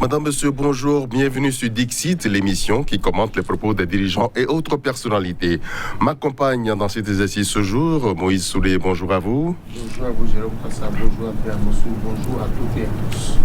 Madame, Monsieur, bonjour. Bienvenue sur Dixit, l'émission qui commente les propos des dirigeants et autres personnalités. M'accompagne dans cet exercice ce jour Moïse Soulé. Bonjour à vous. Bonjour à vous, Jérôme Kassa. Bonjour à Pierre Mossou. Bonjour à toutes et à tous.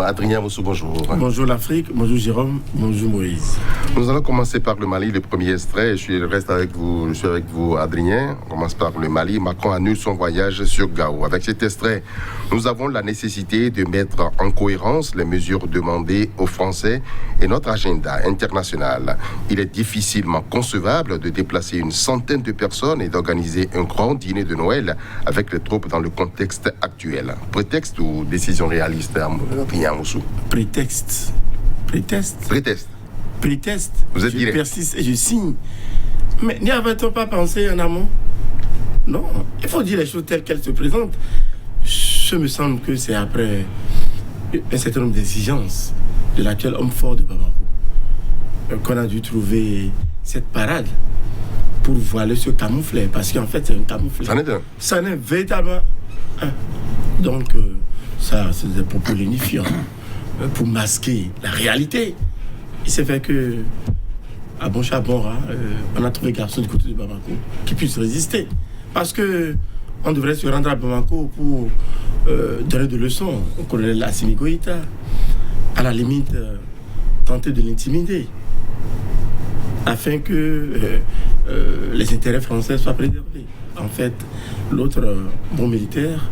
Adrien Mossou, bonjour. Bonjour l'Afrique, bonjour Jérôme, bonjour Moïse. Nous allons commencer par le Mali, le premier extrait. Je suis avec vous, Adrien. On commence par le Mali. Macron annule son voyage sur Gao. Avec cet extrait, nous avons la nécessité de mettre en cohérence les mesures demandées aux Français et notre agenda international. Il est difficilement concevable de déplacer une centaine de personnes et d'organiser un grand dîner de Noël avec les troupes dans le contexte actuel. Prétexte ou décision réaliste, Adrien Mossou? Prétexte. Vous êtes direct. Je persiste et je signe. Mais n'y avait-on pas pensé en amont? Non, il faut dire les choses telles qu'elles se présentent. Je me semble que c'est après un certain nombre d'exigences de l'actuel homme fort de Bamako qu'on a dû trouver cette parade pour voiler ce camouflet. Parce qu'en fait, c'est un camouflet. Ça n'est véritablement un. Donc, ça, c'est des propos lénifiants pour masquer la réalité. Il s'est fait que, à bon chat, bon rat, on a trouvé garçon du côté de Bamako qui puisse résister. Parce que on devrait se rendre à Bamako pour donner des leçons au colonel Assimi Goïta, à la limite, tenter de l'intimider, afin que les intérêts français soient préservés. En fait, l'autre bon militaire,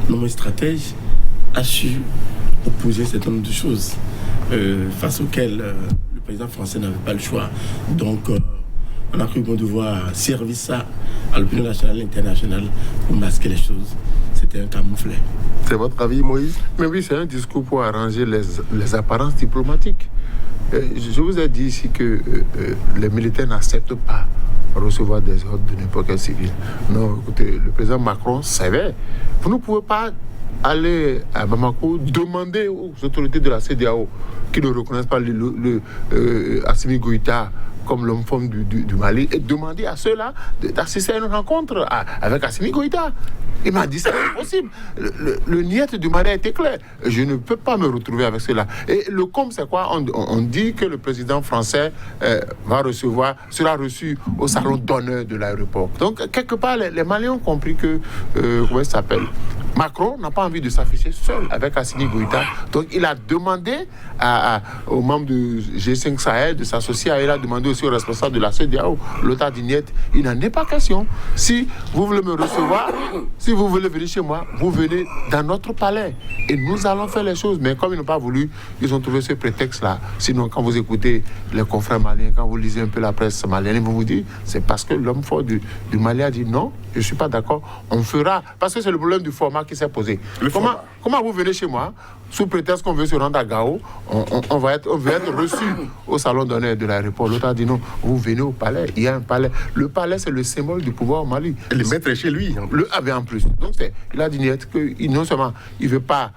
non stratège, a su opposer un certain nombre de choses face auxquelles le président français n'avait pas le choix. Donc, on a cru qu'on devait servir ça à l'opinion nationale et internationale pour masquer les choses. C'était un camouflet. C'est votre avis, Moïse? Mais oui, c'est un discours pour arranger les apparences diplomatiques. Je vous ai dit ici que les militaires n'acceptent pas recevoir des ordres de n'importe quel civil. Non, écoutez, le président Macron savait. Vous ne pouvez pas aller à Bamako demander aux autorités de la CEDEAO qui ne reconnaissent pas Assimi Goïta comme l'homme fort du Mali et demander à ceux-là d'assister à une rencontre avec Assimi Goïta. Il m'a dit c'est impossible. Le niet du Mali a été clair. Je ne peux pas me retrouver avec cela. Et le com, c'est quoi? On dit que le président français sera reçu au salon d'honneur de l'aéroport. Donc, quelque part, les Maliens ont compris que, comment ça s'appelle? Macron n'a pas envie de s'afficher seul avec Assimi Goïta. Donc, il a demandé aux membres du G5 Sahel de s'associer à. Il a demandé aussi aux responsables de la CEDEAO, l'OTAN d'Ignet. Il n'en est pas question. Si vous voulez me recevoir, si vous voulez venir chez moi, vous venez dans notre palais. Et nous allons faire les choses. Mais comme ils n'ont pas voulu, ils ont trouvé ce prétexte-là. Sinon, quand vous écoutez les confrères maliens, quand vous lisez un peu la presse malienne, ils vont vous dire, c'est parce que l'homme fort du Mali a dit non, je ne suis pas d'accord, on fera. Parce que c'est le problème du format qui s'est posé. Comment vous venez chez moi, sous prétexte qu'on veut se rendre à Gao, on va être reçu au salon d'honneur de l'aéroport. L'autre a dit non, vous venez au palais, il y a un palais. Le palais, c'est le symbole du pouvoir au Mali. Et le maître est chez lui. En plus. Donc, il a dit que non seulement il ne veut pas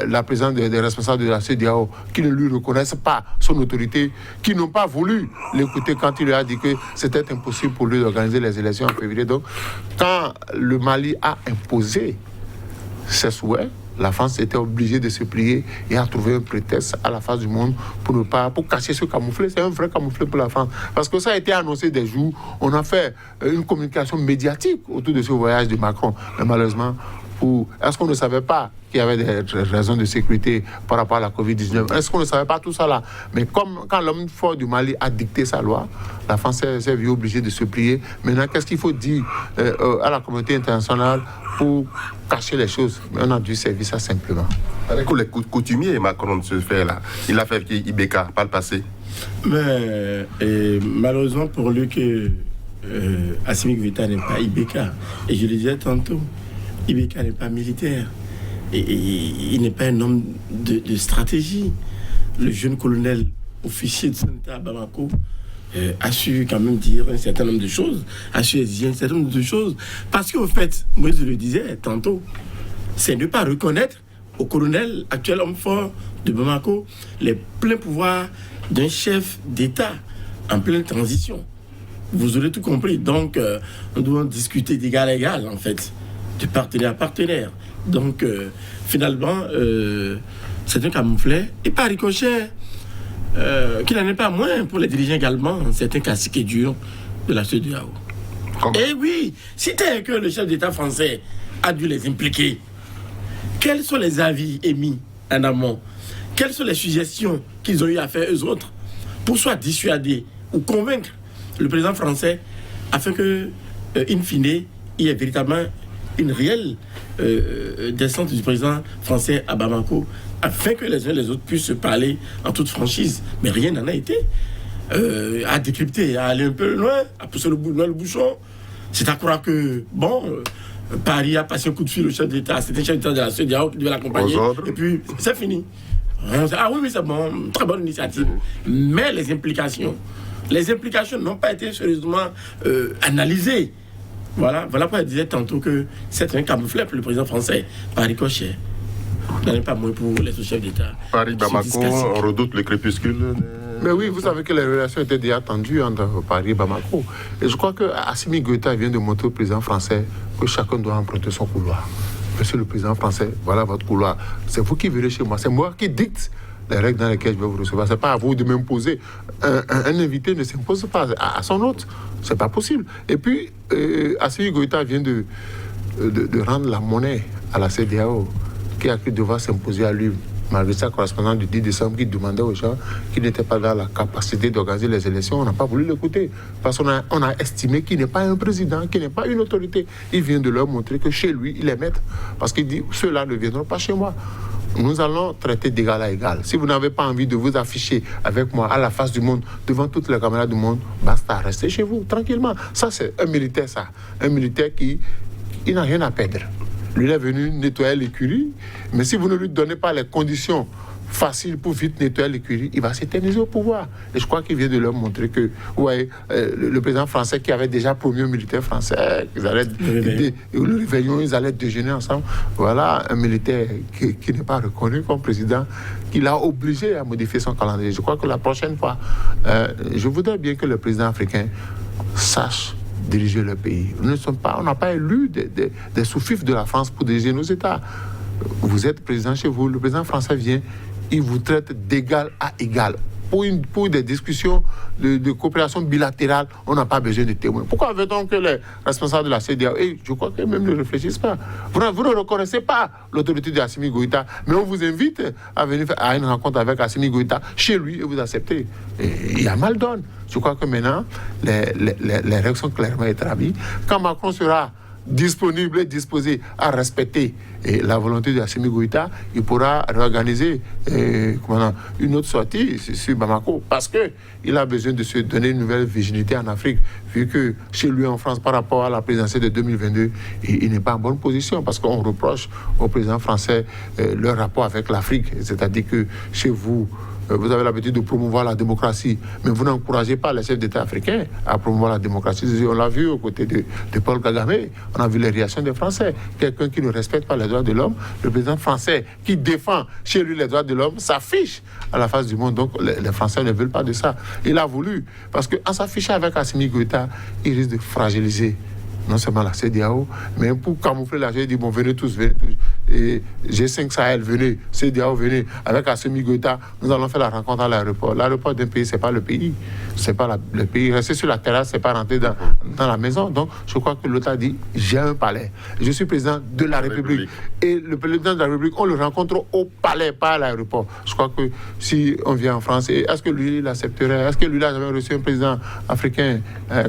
la présence des responsables de la CEDEAO qui ne lui reconnaissent pas son autorité, qui n'ont pas voulu l'écouter quand il lui a dit que c'était impossible pour lui d'organiser les élections en février. Donc, quand le Mali a imposé ses souhaits, la France était obligée de se plier et a trouvé un prétexte à la face du monde pour cacher ce camouflet. C'est un vrai camouflet pour la France. Parce que ça a été annoncé des jours. On a fait une communication médiatique autour de ce voyage de Macron. Mais malheureusement, est-ce qu'on ne savait pas qu'il y avait des raisons de sécurité par rapport à la Covid-19? Est-ce qu'on ne savait pas tout ça là? Mais quand l'homme fort du Mali a dicté sa loi, la France s'est vue obligée de se plier. Maintenant, qu'est-ce qu'il faut dire à la communauté internationale pour cacher les choses? Mais on a dû servir ça simplement. Avec les coutumiers, Macron de se faire là. Il a fait Ibeka par le passé. Mais malheureusement pour lui que Assimi Goïta n'est pas Ibeka. Et je le disais tantôt, Ibeka n'est pas militaire. Et il n'est pas un homme de stratégie. Le jeune colonel officier de son état à Bamako a su quand même dire un certain nombre de choses, a su exiger un certain nombre de choses. Parce qu'au fait, moi je le disais tantôt, c'est ne pas reconnaître au colonel, actuel homme fort de Bamako, les pleins pouvoirs d'un chef d'État en pleine transition. Vous aurez tout compris. Donc, nous devons discuter d'égal à égal, en fait. de partenaire à partenaire. Donc, finalement, c'est un camouflet. Et par ricochet, qui n'en est pas moins pour les dirigeants également, c'est un cacique dur de la CEDEAO. Et oui, si tel que le chef d'État français a dû les impliquer, quels sont les avis émis en amont? Quelles sont les suggestions qu'ils ont eu à faire eux autres pour soit dissuader ou convaincre le président français afin que, in fine, il y ait véritablement une réelle descente du président français à Bamako afin que les uns et les autres puissent se parler en toute franchise. Mais rien n'en a été. À décrypter, à aller un peu loin, à pousser le bouchon. C'est à croire que, Paris a passé un coup de fil au chef d'État, c'était le chef d'État de la CEDEAO qui devait l'accompagner, et puis c'est fini. Ah oui, c'est bon, très bonne initiative. Mais les implications n'ont pas été sérieusement analysées. Voilà pourquoi je disais tantôt que c'est un camouflet pour le président français, par ricochet. n'en est pas moins pour les chefs d'État. Paris-Bamako, on redoute le crépuscule. Mais oui, vous savez que les relations étaient déjà tendues entre Paris et Bamako. Et je crois qu'Assimi Goïta vient de montrer au président français que chacun doit emprunter son couloir. Monsieur le président français, voilà votre couloir. C'est vous qui verrez chez moi. C'est moi qui dicte les règles dans lesquelles je vais vous recevoir. Ce n'est pas à vous de m'imposer. Un invité ne s'impose pas à son hôte. Ce n'est pas possible. Et puis, Assimi Goïta vient de rendre la monnaie à la CEDEAO, qui a cru devoir s'imposer à lui, malgré sa correspondance du 10 décembre qui demandait aux gens qui n'étaient pas dans la capacité d'organiser les élections. On n'a pas voulu l'écouter parce qu'on a estimé qu'il n'est pas un président, qu'il n'est pas une autorité. Il vient de leur montrer que chez lui, il est maître. Parce qu'il dit, ceux-là ne viendront pas chez moi. Nous allons traiter d'égal à égal. Si vous n'avez pas envie de vous afficher avec moi à la face du monde, devant toutes les caméras du monde, basta, restez chez vous, tranquillement. Ça, c'est un militaire, ça. Un militaire qui n'a rien à perdre. Lui, il est venu nettoyer l'écurie, mais si vous ne lui donnez pas les conditions faciles pour vite nettoyer l'écurie, il va s'éterniser au pouvoir. Et je crois qu'il vient de leur montrer que, ouais, le président français qui avait déjà promis aux militaires français qu'ils allaient le réveillon, ils allaient déjeuner ensemble. Voilà un militaire qui n'est pas reconnu comme président, qui l'a obligé à modifier son calendrier. Je crois que la prochaine fois, je voudrais bien que le président africain sache diriger le pays. On n'a pas élu des sous-fifs de la France pour diriger nos États. Vous êtes président chez vous, le président français vient, il vous traite d'égal à égal. Pour des discussions de coopération bilatérale, on n'a pas besoin de témoins. Pourquoi veut-on que les responsables de la CEDEAO, je crois qu'ils même ne réfléchissent pas. Vous ne reconnaissez pas l'autorité d'Assimi Goïta, mais on vous invite à venir à une rencontre avec Assimi Goïta chez lui et vous acceptez. Et il y a mal donne. Je crois que maintenant, les règles sont clairement établies. Quand Macron sera disponible et disposé à respecter la volonté de Assimi Goïta, il pourra réorganiser une autre sortie sur Bamako, parce qu'il a besoin de se donner une nouvelle virginité en Afrique, vu que chez lui en France, par rapport à la présidentielle de 2022, il n'est pas en bonne position, parce qu'on reproche au président français leur rapport avec l'Afrique, c'est-à-dire que chez vous, vous avez l'habitude de promouvoir la démocratie, mais vous n'encouragez pas les chefs d'État africains à promouvoir la démocratie. On l'a vu aux côtés de Paul Kagame, on a vu les réactions des Français. Quelqu'un qui ne respecte pas les droits de l'homme, le président français qui défend chez lui les droits de l'homme, s'affiche à la face du monde. Donc les Français ne veulent pas de ça. Il a voulu, parce qu'en s'affichant avec Assimi Goïta, il risque de fragiliser non seulement la CEDEAO, mais pour camoufler la CEDEAO, il dit, bon, venez tous. Et G5 Sahel, venez, CEDEAO, venez. Avec Assimi Goïta, nous allons faire la rencontre à l'aéroport. L'aéroport d'un pays, ce n'est pas le pays. C'est pas le pays. Rester sur la terrasse, ce n'est pas rentrer dans la maison. Donc, je crois que l'autre a dit, j'ai un palais. Je suis président de la République. Et le président de la République, on le rencontre au palais, pas à l'aéroport. Je crois que si on vient en France, est-ce que lui, il accepterait? Est-ce que lui, il a jamais reçu un président africain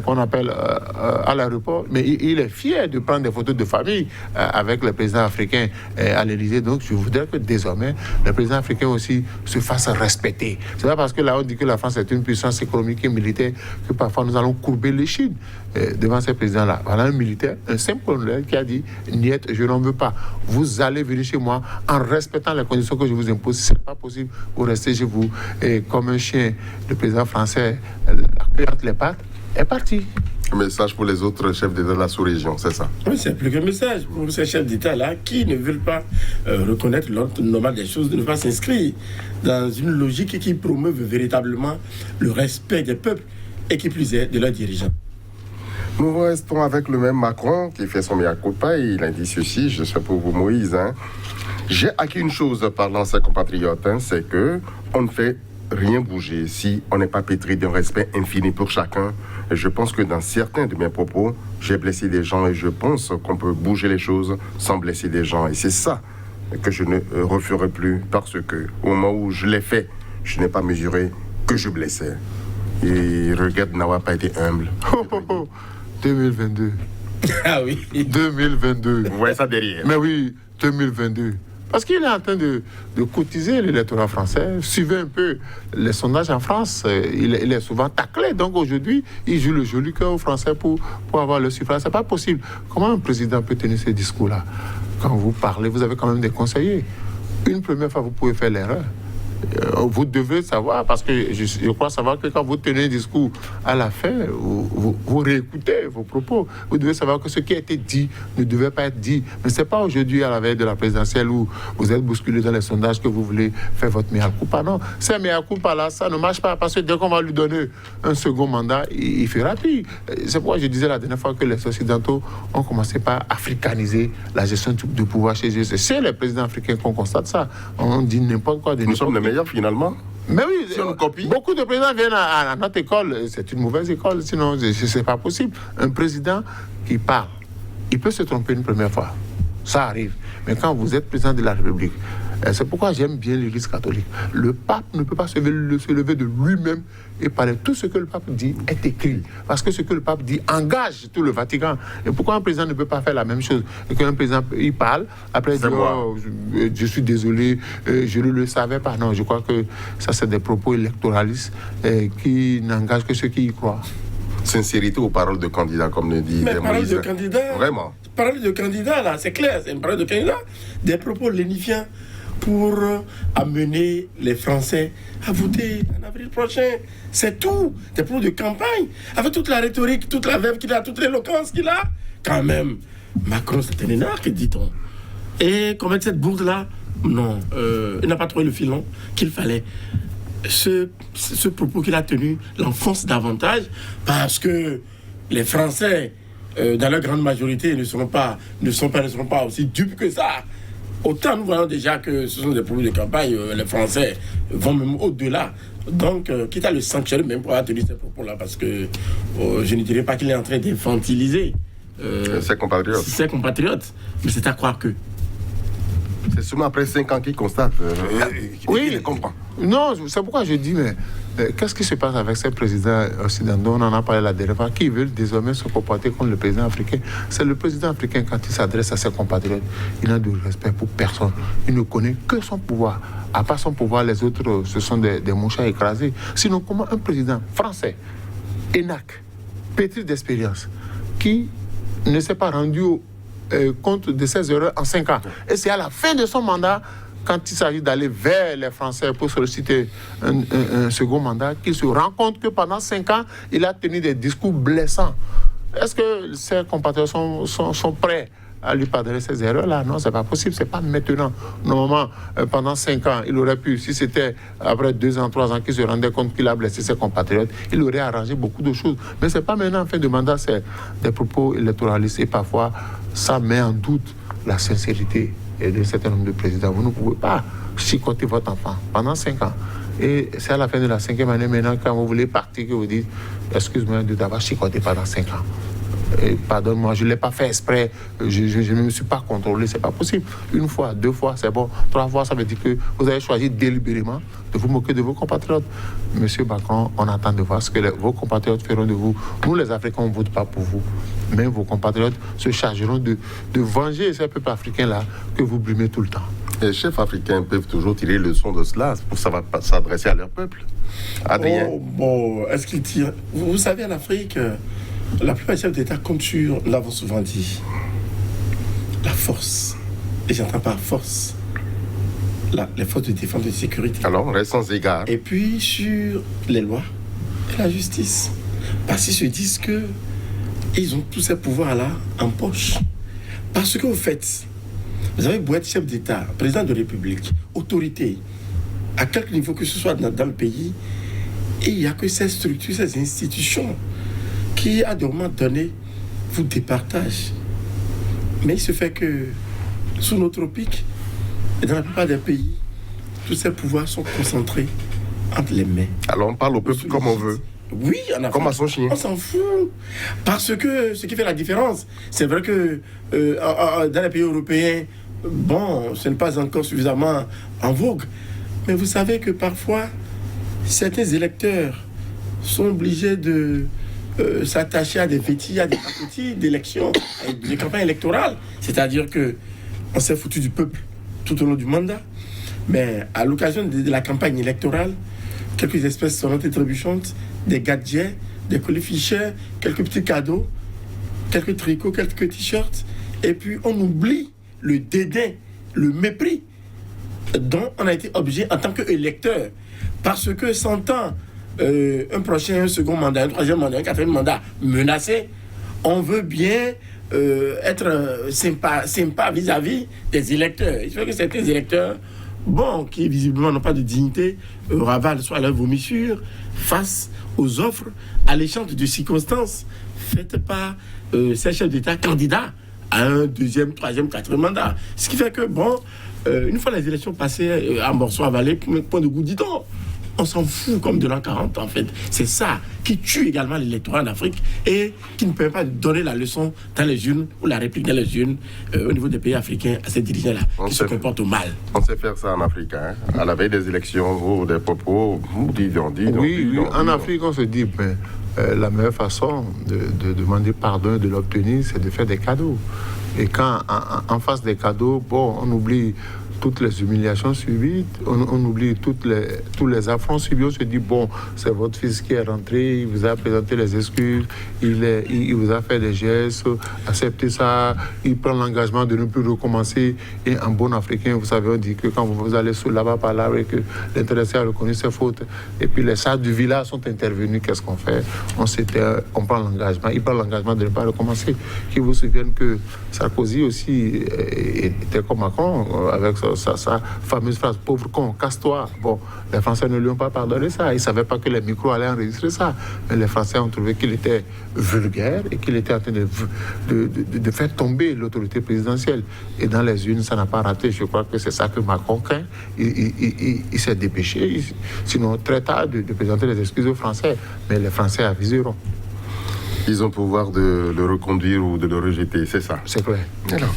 qu'on appelle à l'aéroport? Mais il est fier de prendre des photos de famille avec le président africain à l'Élysée. Donc, je voudrais que désormais, le président africain aussi se fasse respecter. C'est pas parce que là, on dit que la France est une puissance économique et militaire que parfois nous allons courber les chines devant ces présidents-là. Voilà un militaire, un simple colonel qui a dit « Niet, je n'en veux pas. Vous allez venir chez moi en respectant les conditions que je vous impose. Si ce n'est pas possible, vous restez chez vous. » Et comme un chien, le président français, entre les pattes, est parti. Un message pour les autres chefs d'État de la sous-région, c'est ça? Oui, c'est plus qu'un message pour ces chefs d'État-là qui ne veulent pas reconnaître l'ordre normal des choses, de ne pas s'inscrire dans une logique qui promeuve véritablement le respect des peuples et qui plus est de leurs dirigeants. Nous restons avec le même Macron qui fait son mea culpa et il a dit ceci, je sais pour vous Moïse. J'ai acquis une chose parlant à ses compatriotes, c'est que on ne fait rien bouger si on n'est pas pétri d'un respect infini pour chacun. Et je pense que dans certains de mes propos, j'ai blessé des gens et je pense qu'on peut bouger les choses sans blesser des gens. Et c'est ça que je ne referai plus parce que au moment où je l'ai fait, je n'ai pas mesuré que je blessais. Et regrette n'avoir pas été humble. 2022. Ah oui. 2022. Vous voyez ça derrière. Mais oui, 2022. Parce qu'il est en train de cotiser l'électorat français. Suivez un peu les sondages en France. Il est souvent taclé. Donc aujourd'hui, il joue le joli cœur aux Français pour avoir le suffrage. C'est pas possible. Comment un président peut tenir ces discours-là? Quand vous parlez, vous avez quand même des conseillers. Une première fois, vous pouvez faire l'erreur. Vous devez savoir, parce que je crois savoir que quand vous tenez un discours à la fin, vous réécoutez vos propos. Vous devez savoir que ce qui a été dit ne devait pas être dit. Mais ce n'est pas aujourd'hui, à la veille de la présidentielle, où vous êtes bousculé dans les sondages, que vous voulez faire votre mea culpa. Non, ce mea culpa-là, ça ne marche pas, parce que dès qu'on va lui donner un second mandat, il fera pire. C'est pourquoi je disais la dernière fois que les Occidentaux ont commencé par africaniser la gestion du pouvoir chez eux. C'est les présidents africains qu'on constate ça. On dit n'importe quoi. Nous sommes les meilleurs finalement. Mais oui, si on copie. Beaucoup de présidents viennent à notre école. C'est une mauvaise école, sinon c'est pas possible. Un président qui parle, il peut se tromper une première fois. Ça arrive. Mais quand vous êtes président de la République, c'est pourquoi j'aime bien l'Église catholique. Le pape ne peut pas se lever de lui-même et parler. Tout ce que le pape dit est écrit. Parce que ce que le pape dit engage tout le Vatican. Et pourquoi un président ne peut pas faire la même chose? Et qu'un président, il parle, après il dit, oh, je suis désolé, je ne le savais pas. Non, je crois que ça, c'est des propos électoralistes qui n'engagent que ceux qui y croient. Sincérité aux paroles de candidat, comme le dit Mais parole de candidat, vraiment. Parole de candidat, là, c'est clair, c'est une parole de candidat. Des propos lénifiants pour amener les Français à voter en avril prochain. C'est tout. Des propos de campagne. Avec toute la rhétorique, toute la verve qu'il a, toute l'éloquence qu'il a. Quand même, Macron, c'est un énarque, dit-on. Et comme avec cette bourde-là, non, il n'a pas trouvé le filon qu'il fallait. Ce propos qu'il a tenu l'enfonce davantage parce que les Français, dans leur grande majorité, ne seront pas aussi dupes que ça. Autant nous voyons déjà que ce sont des propos de campagne, les Français vont même au-delà. Donc, quitte à le sanctionner même pour avoir tenu ces propos-là, parce que je ne dirais pas qu'il est en train d'infantiliser ses compatriotes. Mais c'est à croire que. C'est seulement après 5 ans qu'il constate. Oui, il comprend. Non, c'est pourquoi je dis, mais qu'est-ce qui se passe avec ces présidents occidentaux? On en a parlé la dernière fois, qui veulent désormais se comporter comme le président africain. C'est le président africain, quand il s'adresse à ses compatriotes, il n'a de respect pour personne. Il ne connaît que son pouvoir. À part son pouvoir, les autres, ce sont des mouches à écraser. Sinon, comment un président français, énac, pétri d'expérience, qui ne s'est pas rendu compte de ses erreurs en 5 ans. Et c'est à la fin de son mandat, quand il s'agit d'aller vers les Français pour solliciter un second mandat, qu'il se rend compte que pendant 5 ans, il a tenu des discours blessants. Est-ce que ses compatriotes sont prêts à lui pardonner ces erreurs-là? Non, c'est pas possible, c'est pas maintenant. Normalement, pendant 5 ans, il aurait pu, si c'était après 2 ans, 3 ans qu'il se rendait compte qu'il a blessé ses compatriotes, il aurait arrangé beaucoup de choses. Mais c'est pas maintenant, en fin de mandat, c'est des propos électoralistes et parfois, ça met en doute la sincérité de certain nombre de présidents. Vous ne pouvez pas chicoter votre enfant pendant 5 ans. Et c'est à la fin de la 5e année, maintenant, quand vous voulez partir, que vous dites, excuse-moi de t'avoir chicoté pendant 5 ans. Pardonne-moi, je ne l'ai pas fait exprès, je ne me suis pas contrôlé, c'est pas possible. 1 fois, 2 fois, c'est bon. 3 fois, ça veut dire que vous avez choisi délibérément de vous moquer de vos compatriotes. Monsieur Macron, on attend de voir ce que vos compatriotes feront de vous. Nous, les Africains, on ne vote pas pour vous. Mais vos compatriotes se chargeront de venger ces peuples africains-là que vous brimez tout le temps. Les chefs africains peuvent toujours tirer leçon de cela pour s'adresser à leur peuple. Adrien. Bon, est-ce qu'ils tirent? Vous savez, en Afrique, la plupart des chefs d'État comptent sur, nous l'avons souvent dit, la force. Et j'entends par force les forces de défense et de sécurité. Alors, on reste sans égard. Et puis sur les lois et la justice. Parce qu'ils se disent que ils ont tous ces pouvoirs-là en poche. Parce que vous faites, vous avez beau être chef d'État, président de la République, autorité, à quelque niveau que ce soit dans le pays, et il n'y a que ces structures, ces institutions qui, à des moments donnés, vous départage. Mais il se fait que sous nos tropiques, et dans la plupart des pays, tous ces pouvoirs sont concentrés entre les mains. Alors on parle au peuple comme on veut. Oui, en Afrique, Comme à son chien. on s'en fout. Parce que ce qui fait la différence, c'est vrai que dans les pays européens, bon, ce n'est pas encore suffisamment en vogue. Mais vous savez que parfois, certains électeurs sont obligés de s'attacher à des vêtilles, à des pacotilles d'élections, de campagnes électorales. C'est-à-dire que on s'est foutu du peuple tout au long du mandat. Mais à l'occasion de la campagne électorale, quelques espèces sonnantes et trébuchantes, des gadgets, des colis fichés, quelques petits cadeaux, quelques tricots, quelques t-shirts. Et puis on oublie le dédain, le mépris dont on a été obligé en tant qu'électeur. Parce que s'entend un prochain, un second mandat, un troisième mandat, un quatrième mandat menacé, on veut bien être sympa vis-à-vis des électeurs. Il faut que certains électeurs, bon, qui visiblement n'ont pas de dignité, ravalent soit leur vomissure face aux offres alléchantes de circonstances faites par ces chefs d'État candidats à un deuxième, troisième, quatrième mandat. Ce qui fait que, bon, une fois les élections passées à morceaux avalés, point de goût, dit-on, on s'en fout comme de l'an 40 en fait. C'est ça qui tue également l'électorat en Afrique et qui ne permet pas de donner la leçon dans les urnes ou la réplique dans les urnes au niveau des pays africains à ces dirigeants-là qui se comportent mal. On sait faire ça en Afrique, hein? À la veille des élections ou des propos, Oui, en Afrique on se dit, ben, la meilleure façon de demander pardon et de l'obtenir, c'est de faire des cadeaux. Et quand en face des cadeaux, bon, on oublie toutes les humiliations subies, on oublie tous les affronts subis, on se dit, bon, c'est votre fils qui est rentré, il vous a présenté les excuses, il vous a fait des gestes, acceptez ça, il prend l'engagement de ne plus recommencer. Et en bon Africain, vous savez, on dit que quand vous allez là-bas par là, et que l'intéressé a reconnu ses fautes, et puis les sages du village sont intervenus, qu'est-ce qu'on fait? On prend l'engagement, il prend l'engagement de ne pas recommencer. Qui vous souviennent que Sarkozy aussi était comme Macron, avec sa fameuse phrase « pauvre con, casse-toi ». Bon, les Français ne lui ont pas pardonné ça. Ils ne savaient pas que les micros allaient enregistrer ça. Mais les Français ont trouvé qu'il était vulgaire et qu'il était en train de faire tomber l'autorité présidentielle. Et dans les urnes, ça n'a pas raté. Je crois que c'est ça que Macron craint. Il s'est dépêché, sinon très tard, de présenter les excuses aux Français. Mais les Français aviseront. Ils ont le pouvoir de le reconduire ou de le rejeter, c'est ça. C'est clair. Alors,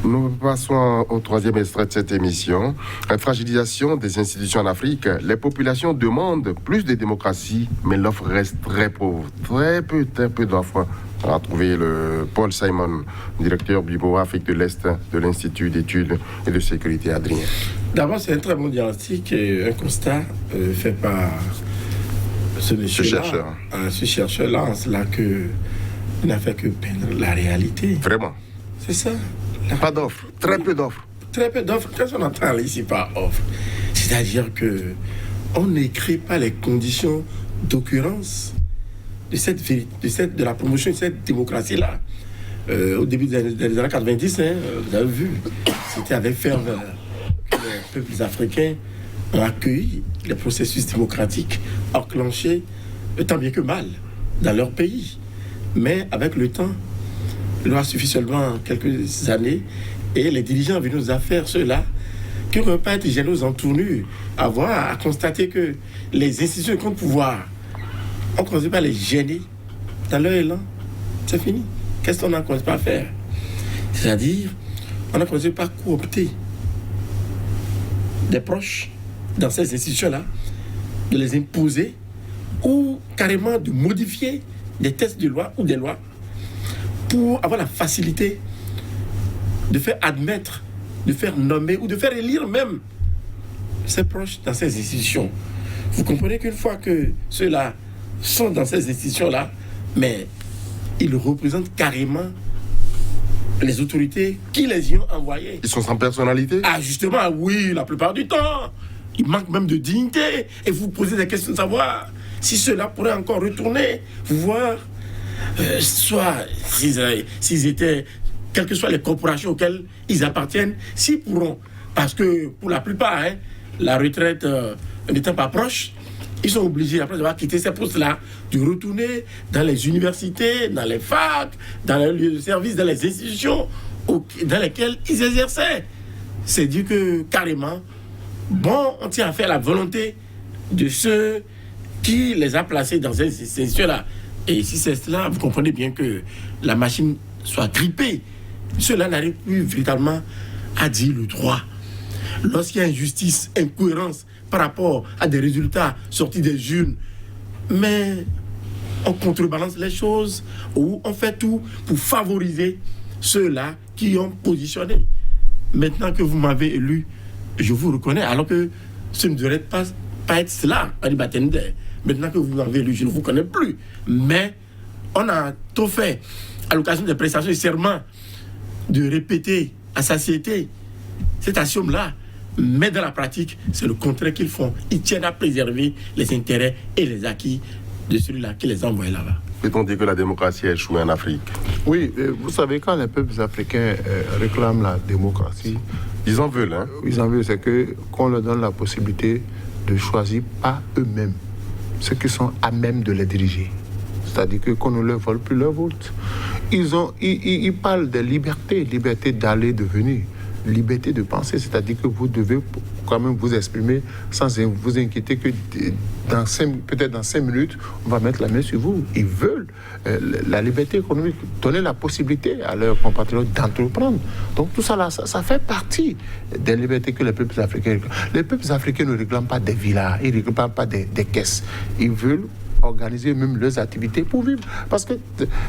nous passons au troisième extrait de cette émission. La fragilisation des institutions en Afrique. Les populations demandent plus de démocratie, mais l'offre reste très pauvre. Très peu d'offres. On a trouvé le Paul Simon, directeur du bureau Afrique de l'Est de l'Institut d'études et de sécurité Adrien. D'abord, c'est un très bon diagnostic et un constat fait par ce chercheur-là, en cela qu'il n'a fait que peindre la réalité. Vraiment. C'est ça. Pas d'offres, très peu d'offres. Très peu d'offres. Qu'est-ce qu'on entend ici par offre? C'est-à-dire que on n'écrit pas les conditions d'occurrence de la promotion de cette démocratie-là. Au début des années 90, vous avez vu, c'était avec ferveur que les peuples africains ont accueilli les processus démocratiques enclenchés tant bien que mal dans leur pays. Mais avec le temps, il aura suffi seulement quelques années et les dirigeants venus aux affaires, ceux-là, qui n'ont pas été gênés aux entournures, à constater que les institutions contre pouvoir, on ne commence pas à les gêner dans leur élan. C'est fini. Qu'est-ce qu'on a commencé à faire? C'est-à-dire, on a commencé par coopter des proches dans ces institutions-là, de les imposer ou carrément de modifier des textes de loi ou des lois pour avoir la facilité de faire admettre, de faire nommer ou de faire élire même ses proches dans ces institutions. Vous comprenez qu'une fois que ceux-là sont dans ces institutions-là, mais ils représentent carrément les autorités qui les y ont envoyés. Ils sont sans personnalité? Ah, justement, oui, la plupart du temps. Ils manquent même de dignité. Et vous posez des questions de savoir si ceux-là pourraient encore retourner, voir, soit s'ils étaient, quelles que soient les corporations auxquelles ils appartiennent, s'ils pourront. Parce que pour la plupart, la retraite n'étant pas proche, ils sont obligés, après avoir quitté ces postes-là, de retourner dans les universités, dans les facs, dans les lieux de service, dans les institutions dans lesquelles ils exerçaient. C'est dire que, carrément, bon, on tient à faire la volonté de ceux qui les a placés dans ces institutions-là. Et si c'est cela, vous comprenez bien que la machine soit grippée. Cela n'arrive plus véritablement à dire le droit. Lorsqu'il y a injustice, incohérence par rapport à des résultats sortis des urnes, mais on contrebalance les choses ou on fait tout pour favoriser ceux-là qui ont positionné. Maintenant que vous m'avez élu, je vous reconnais, alors que ce ne devrait pas être cela. Maintenant que vous m'avez élu, je ne vous connais plus. Mais on a trop fait, à l'occasion des prestations de serment, de répéter à satiété cet axiome-là. Mais dans la pratique, c'est le contraire qu'ils font. Ils tiennent à préserver les intérêts et les acquis de celui-là qui les a envoyés là-bas. Peut-on dire que la démocratie a échoué en Afrique? Oui, vous savez, quand les peuples africains réclament la démocratie, ils en veulent, hein? Ils en veulent, c'est qu'on leur donne la possibilité de choisir par eux-mêmes ceux qui sont à même de les diriger. C'est-à-dire qu'on ne leur vole plus leur vote. Ils parlent de liberté d'aller, de venir, liberté de penser, c'est-à-dire que vous devez quand même vous exprimer sans vous inquiéter que peut-être dans 5 minutes, on va mettre la main sur vous. Ils veulent la liberté économique, donner la possibilité à leurs compatriotes d'entreprendre. Donc tout ça, là, ça fait partie des libertés que les peuples africains réclament. Les peuples africains ne réclament pas des villas, ils ne réclament pas des caisses. Ils veulent organiser même leurs activités pour vivre. Parce que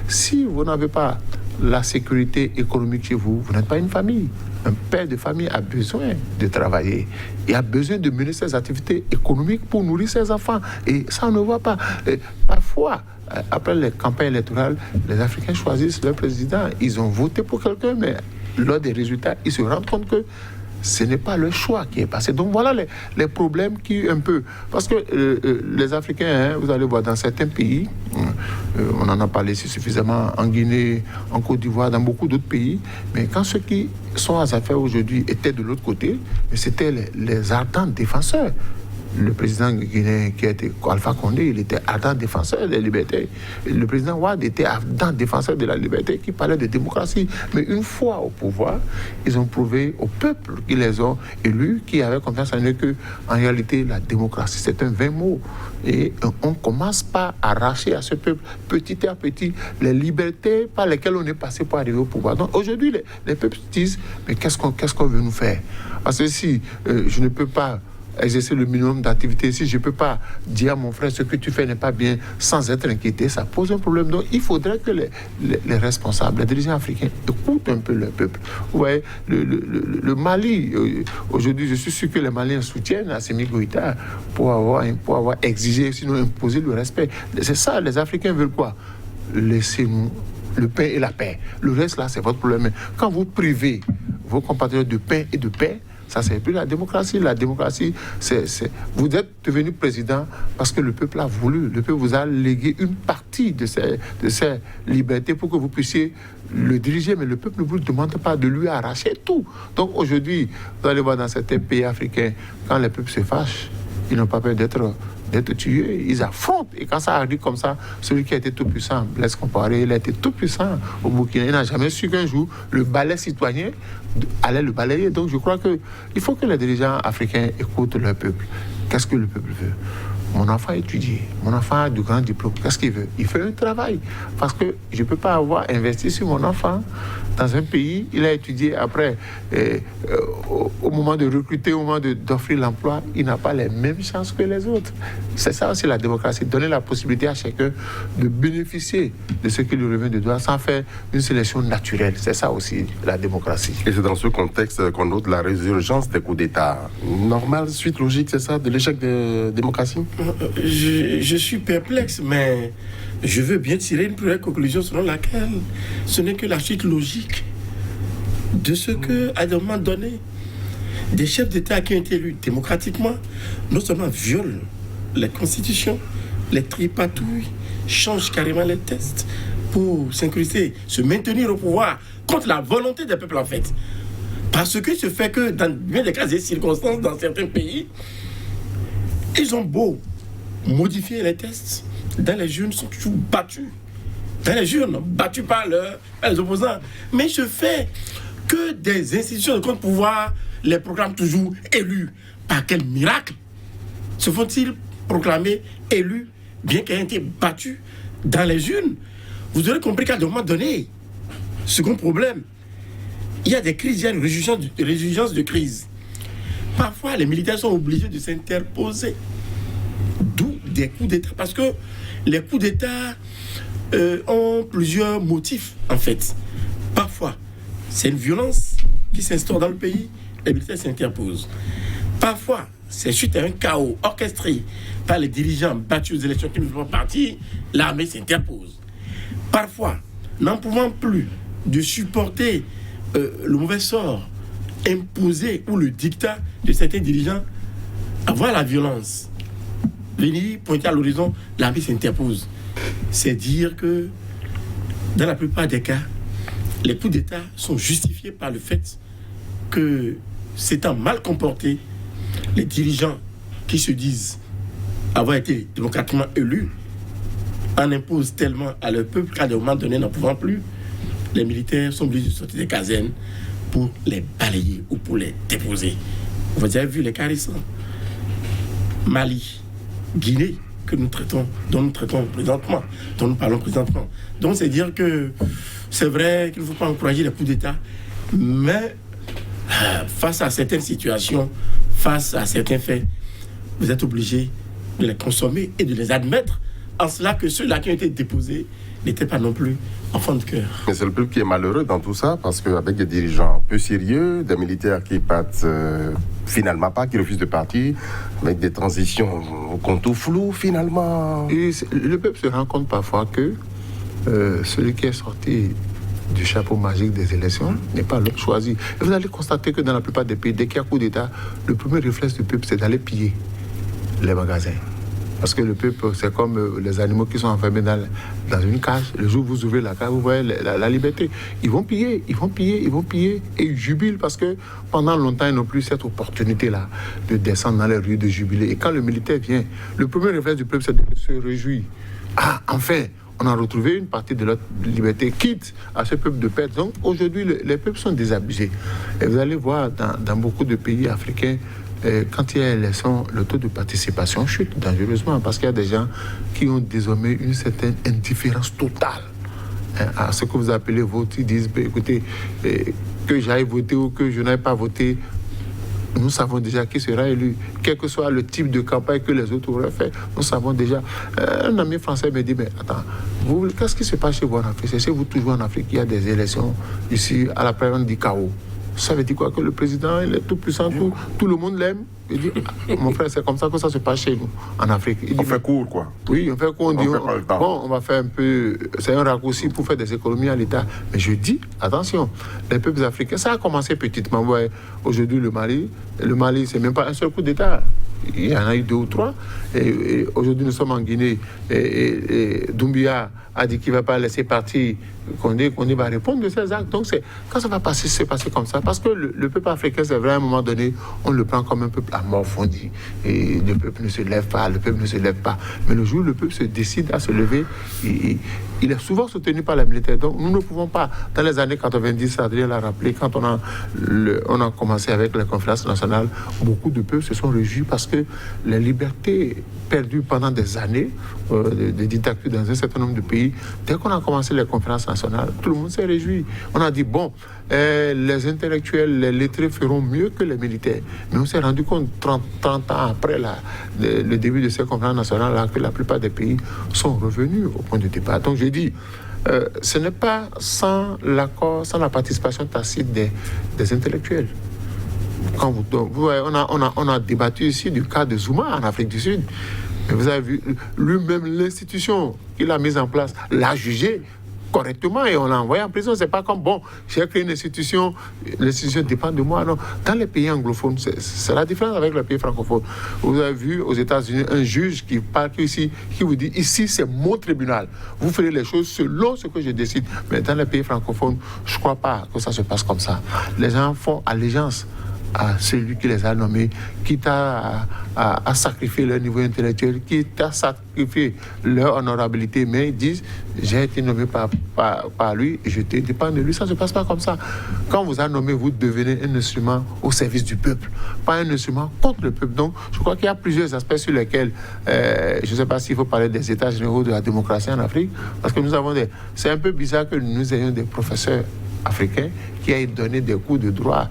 si vous n'avez pas la sécurité économique chez vous, vous n'êtes pas une famille. Un père de famille a besoin de travailler. Il a besoin de mener ses activités économiques pour nourrir ses enfants. Et ça, on ne voit pas. Et parfois, après les campagnes électorales, les Africains choisissent leur président. Ils ont voté pour quelqu'un, mais lors des résultats, ils se rendent compte que ce n'est pas le choix qui est passé. Donc voilà les problèmes qui un peu... Parce que les Africains, vous allez voir, dans certains pays, on en a parlé ici suffisamment, en Guinée, en Côte d'Ivoire, dans beaucoup d'autres pays, mais quand ceux qui sont à affaires aujourd'hui étaient de l'autre côté, c'était les ardents défenseurs. Le président guinéen qui était Alpha Condé, il était ardent défenseur des libertés. Le président Wade était ardent défenseur de la liberté, qui parlait de démocratie. Mais une fois au pouvoir, ils ont prouvé au peuple qui les ont élus, qui avaient confiance en eux, que en réalité, la démocratie, c'est un vain mot. Et on commence par arracher à ce peuple, petit à petit, les libertés par lesquelles on est passé pour arriver au pouvoir. Donc aujourd'hui, les peuples disent, mais qu'est-ce qu'on veut nous faire? Parce que si je ne peux pas exercer le minimum d'activité, si je ne peux pas dire à mon frère ce que tu fais n'est pas bien sans être inquiété, ça pose un problème. Donc il faudrait que les responsables, les dirigeants africains écoutent un peu le peuple. Vous voyez, le Mali, aujourd'hui je suis sûr que les Maliens soutiennent Assimi Goïta pour avoir exigé, sinon imposé le respect. C'est ça, les Africains veulent quoi? Laissez-nous le pain et la paix. Le reste là, c'est votre problème. Quand vous privez vos compatriotes de pain et de paix, ça, c'est plus la démocratie. La démocratie, vous êtes devenu président parce que le peuple a voulu. Le peuple vous a légué une partie de ces libertés pour que vous puissiez le diriger. Mais le peuple ne vous demande pas de lui arracher tout. Donc aujourd'hui, vous allez voir dans certains pays africains, quand les peuples se fâchent, ils n'ont pas peur d'être tués, ils affrontent. Et quand ça arrive comme ça, celui qui a été tout puissant, Blaise Compaoré, il a été tout puissant au Burkina. Il n'a jamais su qu'un jour, le balai citoyen allait le balayer. Donc je crois qu'il faut que les dirigeants africains écoutent leur peuple. Qu'est-ce que le peuple veut? Mon enfant a étudié, mon enfant a de grands diplômes. Qu'est-ce qu'il veut? Il fait un travail. Parce que je ne peux pas avoir investi sur mon enfant dans un pays, il a étudié après, au moment de recruter, au moment d'offrir l'emploi, il n'a pas les mêmes chances que les autres. C'est ça aussi la démocratie, donner la possibilité à chacun de bénéficier de ce qui lui revient de droit sans faire une sélection naturelle. C'est ça aussi la démocratie. Et c'est dans ce contexte qu'on note la résurgence des coups d'État. Normale suite logique, c'est ça, de l'échec de la démocratie? Je suis perplexe, mais je veux bien tirer une première conclusion selon laquelle ce n'est que la suite logique de ce que, à un moment donné, des chefs d'État qui ont été élus démocratiquement, non seulement violent les constitutions, les tripatouillent, changent carrément les tests pour s'incruster, se maintenir au pouvoir contre la volonté des peuples en fait. Parce que ce fait que dans bien des cas et circonstances, dans certains pays, ils ont beau modifier les tests dans les urnes sont toujours battus. Dans les urnes, battus par les opposants. Mais je fais que des institutions de contre-pouvoir les proclament toujours élus. Par quel miracle se font-ils proclamer élus bien qu'ils aient été battus dans les urnes? Vous aurez compris qu'à un moment donné, second problème, il y a des crises, il y a une résurgence de crise. Parfois, les militaires sont obligés de s'interposer. D'où des coups d'État. Parce que les coups d'État ont plusieurs motifs, en fait. Parfois, c'est une violence qui s'instaure dans le pays, les militaires s'interposent. Parfois, c'est suite à un chaos orchestré par les dirigeants battus aux élections qui ne font pas partie, l'armée s'interpose. Parfois, n'en pouvant plus de supporter le mauvais sort imposé ou le dictat de certains dirigeants, avoir la violence, venir pointer à l'horizon, l'armée s'interpose. C'est dire que, dans la plupart des cas, les coups d'État sont justifiés par le fait que, s'étant mal comportés, les dirigeants qui se disent avoir été démocratiquement élus en imposent tellement à leur peuple qu'à un moment donné, n'en pouvant plus, les militaires sont obligés de sortir des casernes pour les balayer ou pour les déposer. Vous avez vu les cas récents. Mali, Guinée, dont nous parlons présentement. Donc c'est dire que c'est vrai qu'il ne faut pas encourager les coups d'État, mais face à certaines situations, face à certains faits, vous êtes obligés de les consommer et de les admettre, en cela que ceux-là qui ont été déposés n'étaient pas non plus enfants de cœur. Mais c'est le peuple qui est malheureux dans tout ça, parce qu'avec des dirigeants peu sérieux, des militaires qui partent finalement pas, qui refusent de partir, avec des transitions au contour flou finalement. Et le peuple se rend compte parfois que celui qui est sorti du chapeau magique des élections n'est pas l'homme choisi. Et vous allez constater que dans la plupart des pays, dès qu'il y a coup d'État, le premier réflexe du peuple, c'est d'aller piller les magasins. Parce que le peuple, c'est comme les animaux qui sont enfermés dans une cage. Le jour où vous ouvrez la cage, vous voyez la liberté. Ils vont piller. Et ils jubilent parce que pendant longtemps, ils n'ont plus cette opportunité-là de descendre dans les rues, de jubiler. Et quand le militaire vient, le premier réflexe du peuple, c'est de se réjouir. Ah, enfin, on a retrouvé une partie de notre liberté, quitte à ce peuple de perdre. Donc aujourd'hui, les peuples sont désabusés. Et vous allez voir dans beaucoup de pays africains, quand il y a élection, le taux de participation chute dangereusement parce qu'il y a des gens qui ont désormais une certaine indifférence totale à ce que vous appelez vote. Ils disent, écoutez, que j'aille voter ou que je n'aille pas voter, nous savons déjà qui sera élu. Quel que soit le type de campagne que les autres auraient fait, nous savons déjà. Un ami français me dit, mais attends, qu'est-ce qui se passe chez vous en Afrique? C'est chez vous toujours en Afrique, il y a des élections ici à la période du chaos. Ça veut dire quoi? Que le président, il est tout puissant, tout le monde l'aime. Il dit, mon frère, c'est comme ça que ça se passe chez nous, en Afrique. Il dit, on fait court, quoi. Oui, on fait court. On dit, bon, on va faire un peu... C'est un raccourci pour faire des économies à l'État. Mais je dis, attention, les peuples africains, ça a commencé petitement. Ouais, aujourd'hui, le Mali, c'est même pas un seul coup d'État. Il y en a eu 2 ou 3. Et aujourd'hui, nous sommes en Guinée. Et Doumbia a dit qu'il ne va pas laisser partir Condé va répondre de ces actes. Donc, quand ça va se passer comme ça, parce que le peuple africain, c'est vrai, à un moment donné, on le prend comme un peuple morfondi. Et le peuple ne se lève pas, Mais le jour où le peuple se décide à se lever, il est souvent soutenu par les militaires. Donc, nous ne pouvons pas. Dans les années 90, Adrien l'a rappelé, quand on a commencé avec la conférence nationale, beaucoup de peuples se sont réjouis parce que les libertés perdues pendant des années de dictature dans un certain nombre de pays, dès qu'on a commencé les conférences nationales, tout le monde s'est réjoui. On a dit, bon, les intellectuels, les lettrés feront mieux que les militaires. Mais on s'est rendu compte, 30 ans après le début de ces conférences nationales, que la plupart des pays sont revenus au point de départ. Donc je dis, ce n'est pas sans l'accord, sans la participation tacite des intellectuels. Quand vous voyez, on a débattu ici du cas de Zuma en Afrique du Sud. Et vous avez vu, lui-même, l'institution qu'il a mise en place l'a jugé correctement et on l'a envoyé en prison. C'est pas comme, bon, j'ai créé une institution, l'institution dépend de moi. Non, dans les pays anglophones, c'est la différence avec les pays francophones. Vous avez vu aux États-Unis un juge qui parle ici, qui vous dit, ici c'est mon tribunal. Vous ferez les choses selon ce que je décide. Mais dans les pays francophones, je ne crois pas que ça se passe comme ça. Les gens font allégeance à celui qui les a nommés, quitte à sacrifier leur niveau intellectuel, quitte à sacrifier leur honorabilité, mais ils disent j'ai été nommé par lui et je dépends de lui. Ça ne se passe pas comme ça. Quand on vous a nommé, vous devenez un instrument au service du peuple, pas un instrument contre le peuple. Donc je crois qu'il y a plusieurs aspects sur lesquels je ne sais pas s'il faut parler des états généraux de la démocratie en Afrique, parce que nous avons c'est un peu bizarre que nous ayons des professeurs africains qui aient donné des cours de droit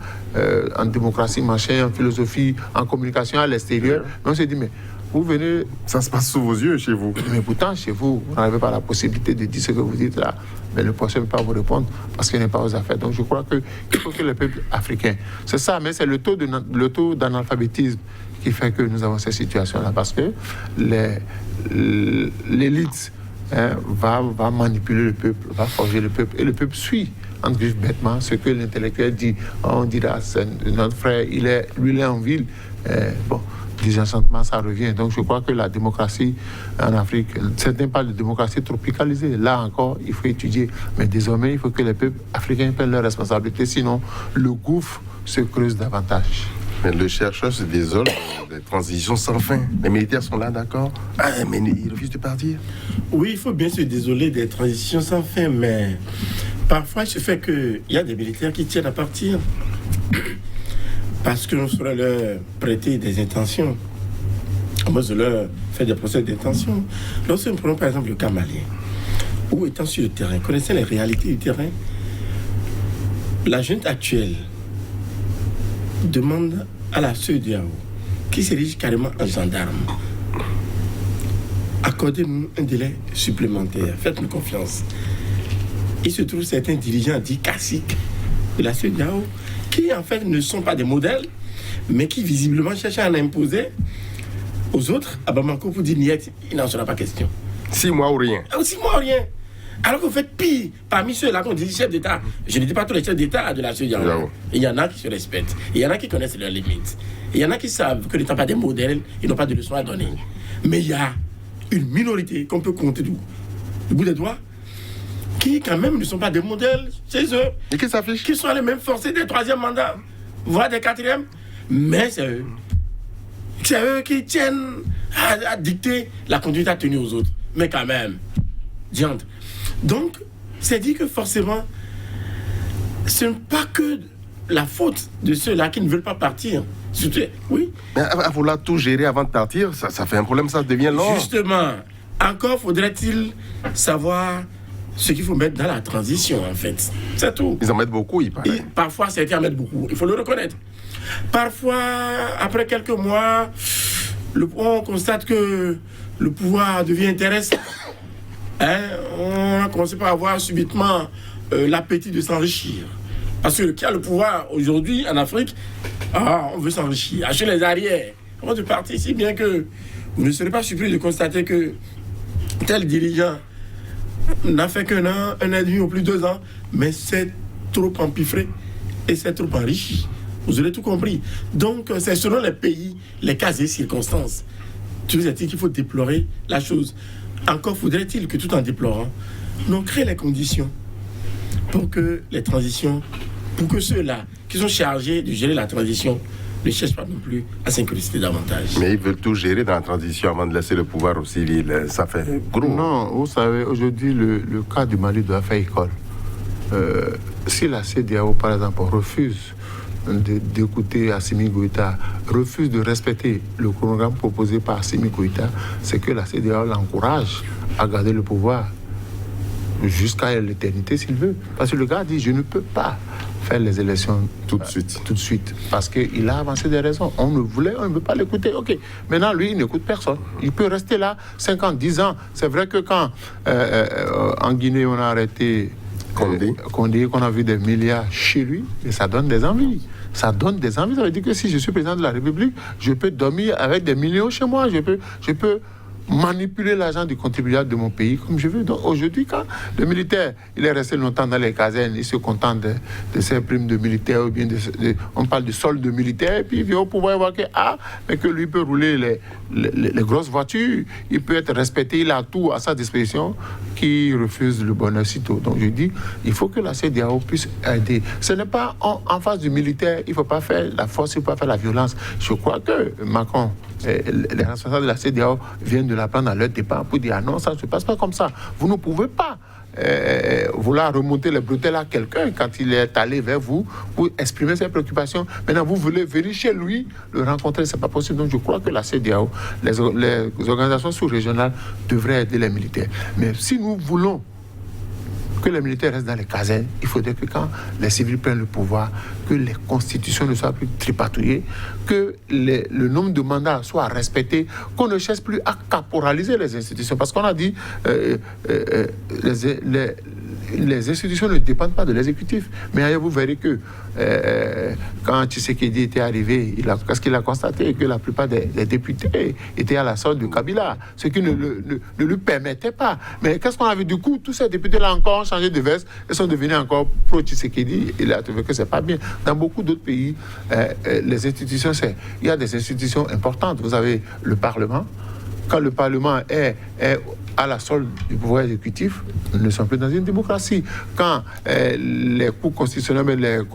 en démocratie, machin, en philosophie, en communication à l'extérieur. Mais on s'est dit, mais vous venez... Ça se passe sous vos yeux chez vous. Mais pourtant, chez vous, vous n'avez pas la possibilité de dire ce que vous dites là. Mais le professeur ne peut pas vous répondre parce qu'il n'est pas aux affaires. Donc je crois qu'il faut que le peuple africain... C'est ça, mais c'est le taux d'analphabétisme qui fait que nous avons cette situation-là. Parce que l'élite va manipuler le peuple, va forger le peuple. Et le peuple suit, entre guillemets, bêtement, ce que l'intellectuel dit. On dira, c'est notre frère, lui, il est en ville. Désenchantement, ça revient. Donc, je crois que la démocratie en Afrique, certains parlent de démocratie tropicalisée. Là encore, il faut étudier. Mais désormais, il faut que les peuples africains prennent leurs responsabilités. Sinon, le gouffre se creuse davantage. Mais le chercheur se désole des transitions sans fin. Les militaires sont là, d'accord, mais ils refusent de partir. Oui, il faut bien se désoler des transitions sans fin, mais parfois, il se fait qu'il y a des militaires qui tiennent à partir parce que l'on saurait leur prêter des intentions. On va leur faire des procès d'intention. Lorsque nous prenons par exemple le cas malien, où étant sur le terrain, connaissant les réalités du terrain, la junte actuelle demande à la CEDEAO, qui s'érige carrément en gendarme, accordez-nous un délai supplémentaire, faites-nous confiance. Il se trouve certains dirigeants dits classiques de la CEDEAO qui en fait ne sont pas des modèles, mais qui visiblement cherchent à en imposer aux autres à Bamako pour dire niet, il n'en sera pas question. 6 mois ou rien. 6 mois ou rien. Alors que vous faites pire parmi ceux-là qu'on dit chefs d'État. Je ne dis pas tous les chefs d'État de la CEDEAO. Il y en a qui se respectent. Il y en a qui connaissent leurs limites. Il y en a qui savent que n'étant pas des modèles, ils n'ont pas de leçons à donner. Mais il y a une minorité qu'on peut compter du bout des doigts qui quand même ne sont pas des modèles chez eux. Et qui s'affichent. Qui sont les mêmes forcés des 3e mandats, voire des 4e. Mais c'est eux. C'est eux qui tiennent à dicter la conduite à tenir aux autres. Mais quand même, diantre. Donc, c'est dit que forcément, ce n'est pas que la faute de ceux-là qui ne veulent pas partir. Oui. Mais à vouloir tout gérer avant de partir, ça fait un problème, ça devient long. Justement, encore faudrait-il savoir ce qu'il faut mettre dans la transition, en fait. C'est tout. Ils en mettent beaucoup, il paraît. Parfois, certains en mettent beaucoup. Il faut le reconnaître. Parfois, après quelques mois, on constate que le pouvoir devient intéressant. On a commencé par avoir subitement l'appétit de s'enrichir. Parce que qui a le pouvoir aujourd'hui en Afrique, on veut s'enrichir, acheter les arrières. On va partir si bien que vous ne serez pas surpris de constater que tel dirigeant n'a fait qu'un an, 1 an et demi ou plus 2 ans, mais c'est trop empiffré et c'est trop enrichi. Vous aurez tout compris. Donc, c'est selon les pays, les cas et circonstances. Toujours est-il qu'il faut déplorer la chose. Encore faudrait-il que tout en déplorant, on crée les conditions pour que les transitions, pour que ceux-là qui sont chargés de gérer la transition ne cherchent pas non plus à s'incruster davantage. Mais ils veulent tout gérer dans la transition avant de laisser le pouvoir aux civils. Ça fait gros. Non, vous savez, aujourd'hui, le cas du Mali doit faire école. Si la CEDEAO, par exemple, refuse d'écouter Assimi Goïta, refuse de respecter le chronogramme proposé par Assimi Goïta, c'est que la CEDEAO l'encourage à garder le pouvoir jusqu'à l'éternité s'il veut. Parce que le gars dit, je ne peux pas faire les élections tout de suite. Parce qu'il a avancé des raisons. On ne veut pas l'écouter. Ok. Maintenant, lui, il n'écoute personne. Il peut rester là 5 ans, 10 ans. C'est vrai que quand en Guinée, on a arrêté Condé, qu'on a vu des milliards chez lui, et ça donne des envies. Ça donne des envies. Ça veut dire que si je suis président de la République, je peux dormir avec des millions chez moi. Je peux manipuler l'argent du contribuable de mon pays comme je veux. Donc aujourd'hui, quand le militaire, il est resté longtemps dans les casernes, il se contente de ses primes de militaire, ou bien on parle de solde de militaire, et puis il vient au pouvoir voir que lui peut rouler les grosses voitures, il peut être respecté, il a tout à sa disposition, qui refuse le bonheur sitôt. Donc je dis, il faut que la CEDEAO puisse aider. Ce n'est pas en face du militaire, il ne faut pas faire la force, il ne faut pas faire la violence. Je crois que Macron, les responsables de la CEDEAO viennent de la prendre à leur départ pour dire, ah non, ça ne se passe pas comme ça. Vous ne pouvez pas vouloir remonter les bretelles à quelqu'un quand il est allé vers vous pour exprimer ses préoccupations. Maintenant, vous voulez venir chez lui, le rencontrer, ce n'est pas possible. Donc, je crois que la CEDEAO, les organisations sous-régionales devraient aider les militaires. Mais si nous voulons que les militaires restent dans les casernes, il faudrait que quand les civils prennent le pouvoir, que les constitutions ne soient plus tripatouillées, que le nombre de mandats soit respecté, qu'on ne cherche plus à caporaliser les institutions. Parce qu'on a dit les institutions ne dépendent pas de l'exécutif. Mais ailleurs, vous verrez que quand Tshisekedi était arrivé, qu'est-ce qu'il a constaté? Que la plupart des députés étaient à la solde de Kabila, ce qui ne lui permettait pas. Mais qu'est-ce qu'on a vu du coup? Tous ces députés-là encore ont changé de veste et sont devenus encore pro-Tshisekedi. Il a trouvé que c'est pas bien. Dans beaucoup d'autres pays, les institutions, il y a des institutions importantes. Vous avez le Parlement. Quand le Parlement est à la solde du pouvoir exécutif, nous ne sommes plus dans une démocratie. Quand les cours constitutionnels,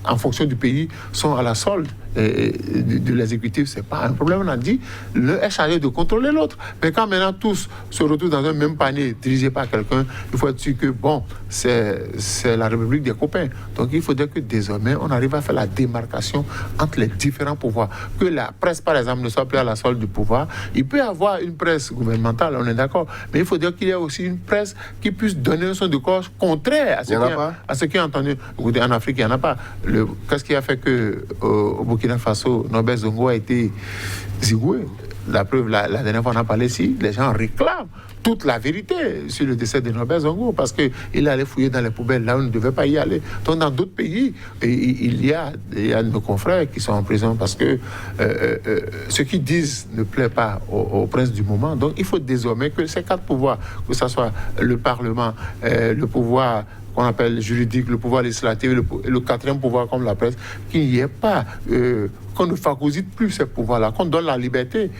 en fonction du pays, sont à la solde de l'exécutif, ce n'est pas un problème. On a dit, l'un est chargé de contrôler l'autre. Mais quand maintenant tous se retrouvent dans un même panier, dirigé par quelqu'un, il faut être sûr que, bon, c'est la République des copains. Donc il faudrait que désormais, on arrive à faire la démarcation entre les différents pouvoirs. Que la presse, par exemple, ne soit plus à la solde du pouvoir. Il peut y avoir une presse gouvernementale, on est d'accord. Mais il faudrait qu'il y ait aussi une presse qui puisse donner un son de cloche contraire à ce qui est entendu. En Afrique, il n'y en a pas. Qu'est-ce qui a fait qu'au Burkina Faso, Norbert Zongo a été zigoué? La preuve, la dernière fois on a parlé ici, les gens réclament toute la vérité sur le décès de Norbert Zongo parce qu'il allait fouiller dans les poubelles là où il ne devait pas y aller. Donc dans d'autres pays, il y a nos confrères qui sont en prison parce que ce qu'ils disent ne plaît pas au prince du moment. Donc il faut désormais que ces quatre pouvoirs, que ce soit le Parlement, le pouvoir qu'on appelle juridique, le pouvoir législatif et le quatrième pouvoir comme la presse, qu'il n'y ait pas, qu'on ne phagocyte plus ces pouvoirs-là, qu'on donne la liberté.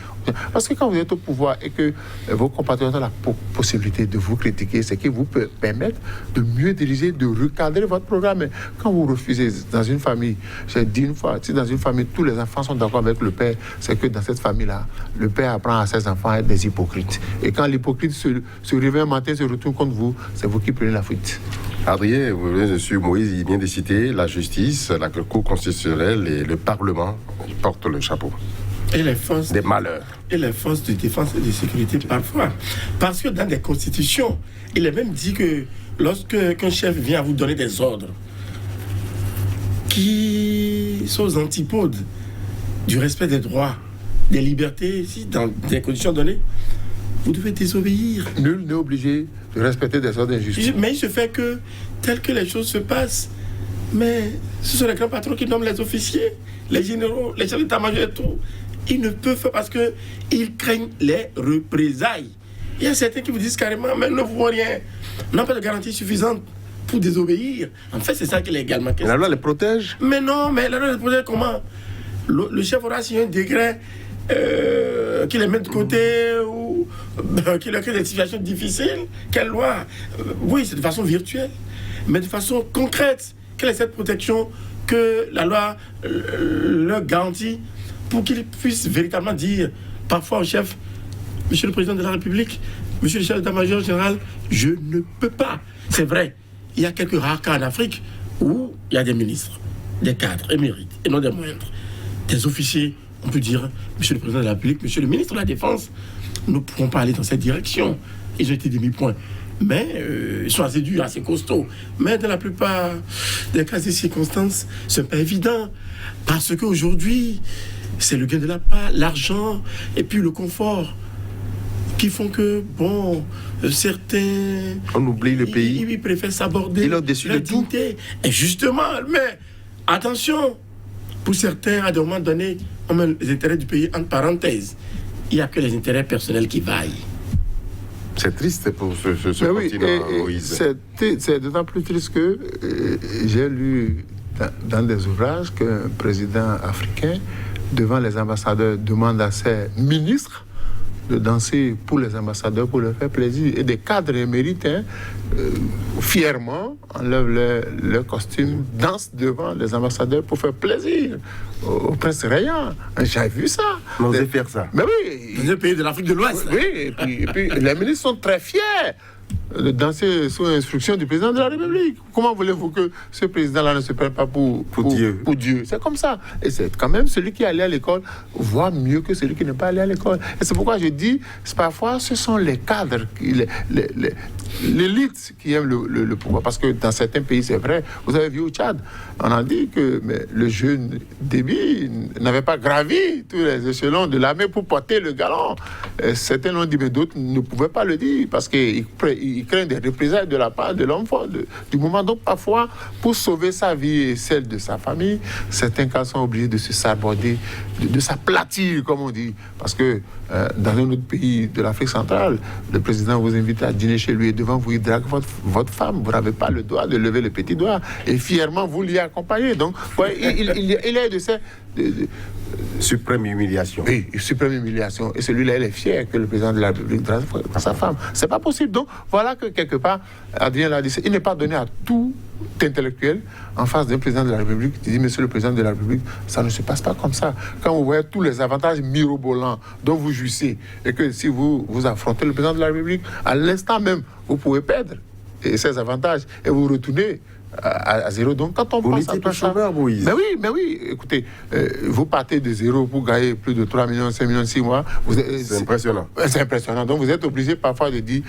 Parce que quand vous êtes au pouvoir et que vos compatriotes ont la possibilité de vous critiquer, c'est qui vous peut permettre de mieux diriger, de recadrer votre programme. Mais quand vous refusez dans une famille, j'ai dit une fois, si dans une famille tous les enfants sont d'accord avec le père, c'est que dans cette famille-là, le père apprend à ses enfants à être des hypocrites. Et quand l'hypocrite se réveille un matin, se retourne contre vous, c'est vous qui prenez la fuite. Adrien, M. Moïse, il vient de citer la justice, la Cour constitutionnelle et le Parlement qui portent le chapeau. Et les forces des malheurs. Et les forces de défense et de sécurité parfois. Parce que dans des constitutions, il est même dit que lorsqu'un chef vient à vous donner des ordres qui sont aux antipodes du respect des droits, des libertés, si dans des conditions données, vous devez désobéir. Nul n'est obligé de respecter des ordres injustes. Mais il se fait que, tel que les choses se passent, mais ce sont les grands patrons qui nomment les officiers, les généraux, les chefs d'état-major et tout. Ils ne peuvent pas parce qu'ils craignent les représailles. Il y a certains qui vous disent carrément, mais ne vous rien, n'ont pas de garantie suffisante pour désobéir. En fait, c'est ça qui est également question. La loi les protège? Mais non, mais la loi les protège comment? Le chef aura signé un décret qui les met de côté ou qui leur crée des situations difficiles. Quelle loi? Oui, c'est de façon virtuelle, mais de façon concrète. Quelle est cette protection que la loi leur garantit pour qu'ils puissent véritablement dire parfois au chef, Monsieur le Président de la République, Monsieur le chef d'état-major général, je ne peux pas. C'est vrai, il y a quelques rares cas en Afrique où il y a des ministres, des cadres émérites, et non des moindres, des officiers. On peut dire, Monsieur le Président de la République, Monsieur le ministre de la Défense, nous ne pourrons pas aller dans cette direction. Ils ont été demi-points. Mais ils sont assez durs, assez costauds. Mais dans la plupart des cas et circonstances, ce n'est pas évident. Parce qu'aujourd'hui, c'est le gain de la part, l'argent et puis le confort qui font que, bon, certains... On oublie le pays. Ils préfèrent s'aborder leur dignité. Et justement, mais attention, pour certains, à des moments donnés, on met les intérêts du pays entre parenthèses. il n'y a que les intérêts personnels qui vaillent. C'est triste pour ce continent, Moïse. C'est d'autant plus triste que j'ai lu dans des ouvrages qu'un président africain, devant les ambassadeurs, demande à ses ministres de danser pour les ambassadeurs pour leur faire plaisir. Et des cadres émérites, fièrement, enlèvent leur costume, dansent devant les ambassadeurs pour faire plaisir au prince Rayan. J'ai vu ça. On osait faire ça. Mais oui. Dans un pays de l'Afrique de l'Ouest. Oui, et puis les ministres sont très fiers de danser sous instruction du président de la République. Comment voulez-vous que ce président-là ne se prenne pas pour Dieu? C'est comme ça. Et c'est quand même celui qui est allé à l'école voit mieux que celui qui n'est pas allé à l'école. Et c'est pourquoi je dis, parfois, ce sont les cadres, l'élite qui aime le pouvoir. Parce que dans certains pays, c'est vrai, vous avez vu au Tchad, on a dit que le jeune Déby n'avait pas gravi tous les échelons de l'armée pour porter le galon. Certains l'ont dit, mais d'autres ne pouvaient pas le dire parce qu'ils craignent des représailles de la part de l'homme fort du moment. Donc parfois, pour sauver sa vie et celle de sa famille, certains cas sont obligés de se saborder, de s'aplatir, comme on dit. Parce que dans un autre pays de l'Afrique centrale, le président vous invite à dîner chez lui et devant vous, il drague votre femme. Vous n'avez pas le droit de lever le petit doigt. Et fièrement, vous l'y accompagnez. Donc, ouais, il est de ces... Suprême humiliation. Oui, suprême humiliation. Et celui-là, il est fier que le président de la République drague sa femme. C'est pas possible. Donc, voilà que quelque part, Adrien l'a dit, il n'est pas donné à tout intellectuel en face d'un président de la République qui dit, monsieur le président de la République, ça ne se passe pas comme ça. Quand vous voyez tous les avantages mirobolants dont vous jouissez, et que si vous affrontez le président de la République, à l'instant même, vous pouvez perdre ces avantages et vous retournez à zéro. Donc, quand on pense à tout ça... Moïse. Mais oui, écoutez, vous partez de zéro pour gagner plus de 3 millions, 5 millions, 6 mois. C'est impressionnant. C'est impressionnant. Donc, vous êtes obligé parfois de dire,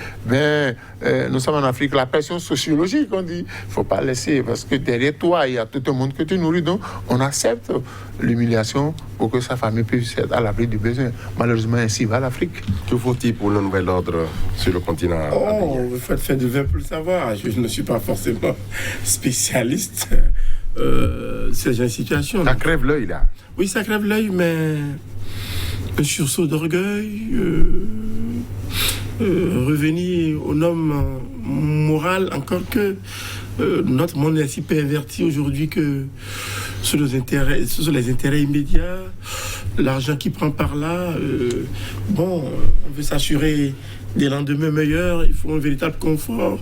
nous sommes en Afrique, la pression sociologique, on dit, il ne faut pas laisser, parce que derrière toi, il y a tout un monde que tu nourris. Donc, on accepte l'humiliation pour que sa famille puisse être à l'abri du besoin. Malheureusement, ainsi va l'Afrique. Que faut-il pour le nouvel ordre sur le continent? Vous faites fin de vin pour le savoir. Je ne suis pas forcément spécialiste ces situations. Ça crève l'œil, là. Oui, ça crève l'œil, mais un sursaut d'orgueil, revenir au homme moral, encore que notre monde est si perverti aujourd'hui que ce sont les intérêts immédiats, l'argent qui prend par là. On veut s'assurer des lendemains meilleurs, il faut un véritable confort,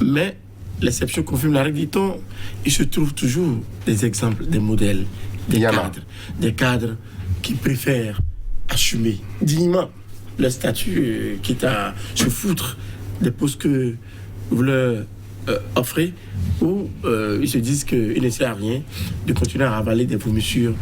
mais l'exception confirme la règle, dit-on. Il se trouve toujours des exemples, des modèles, des cadres qui préfèrent assumer dignement leur statut, quitte à se foutre des postes que vous leur offrez, ou ils se disent qu'il ne sert à rien de continuer à avaler des vomissures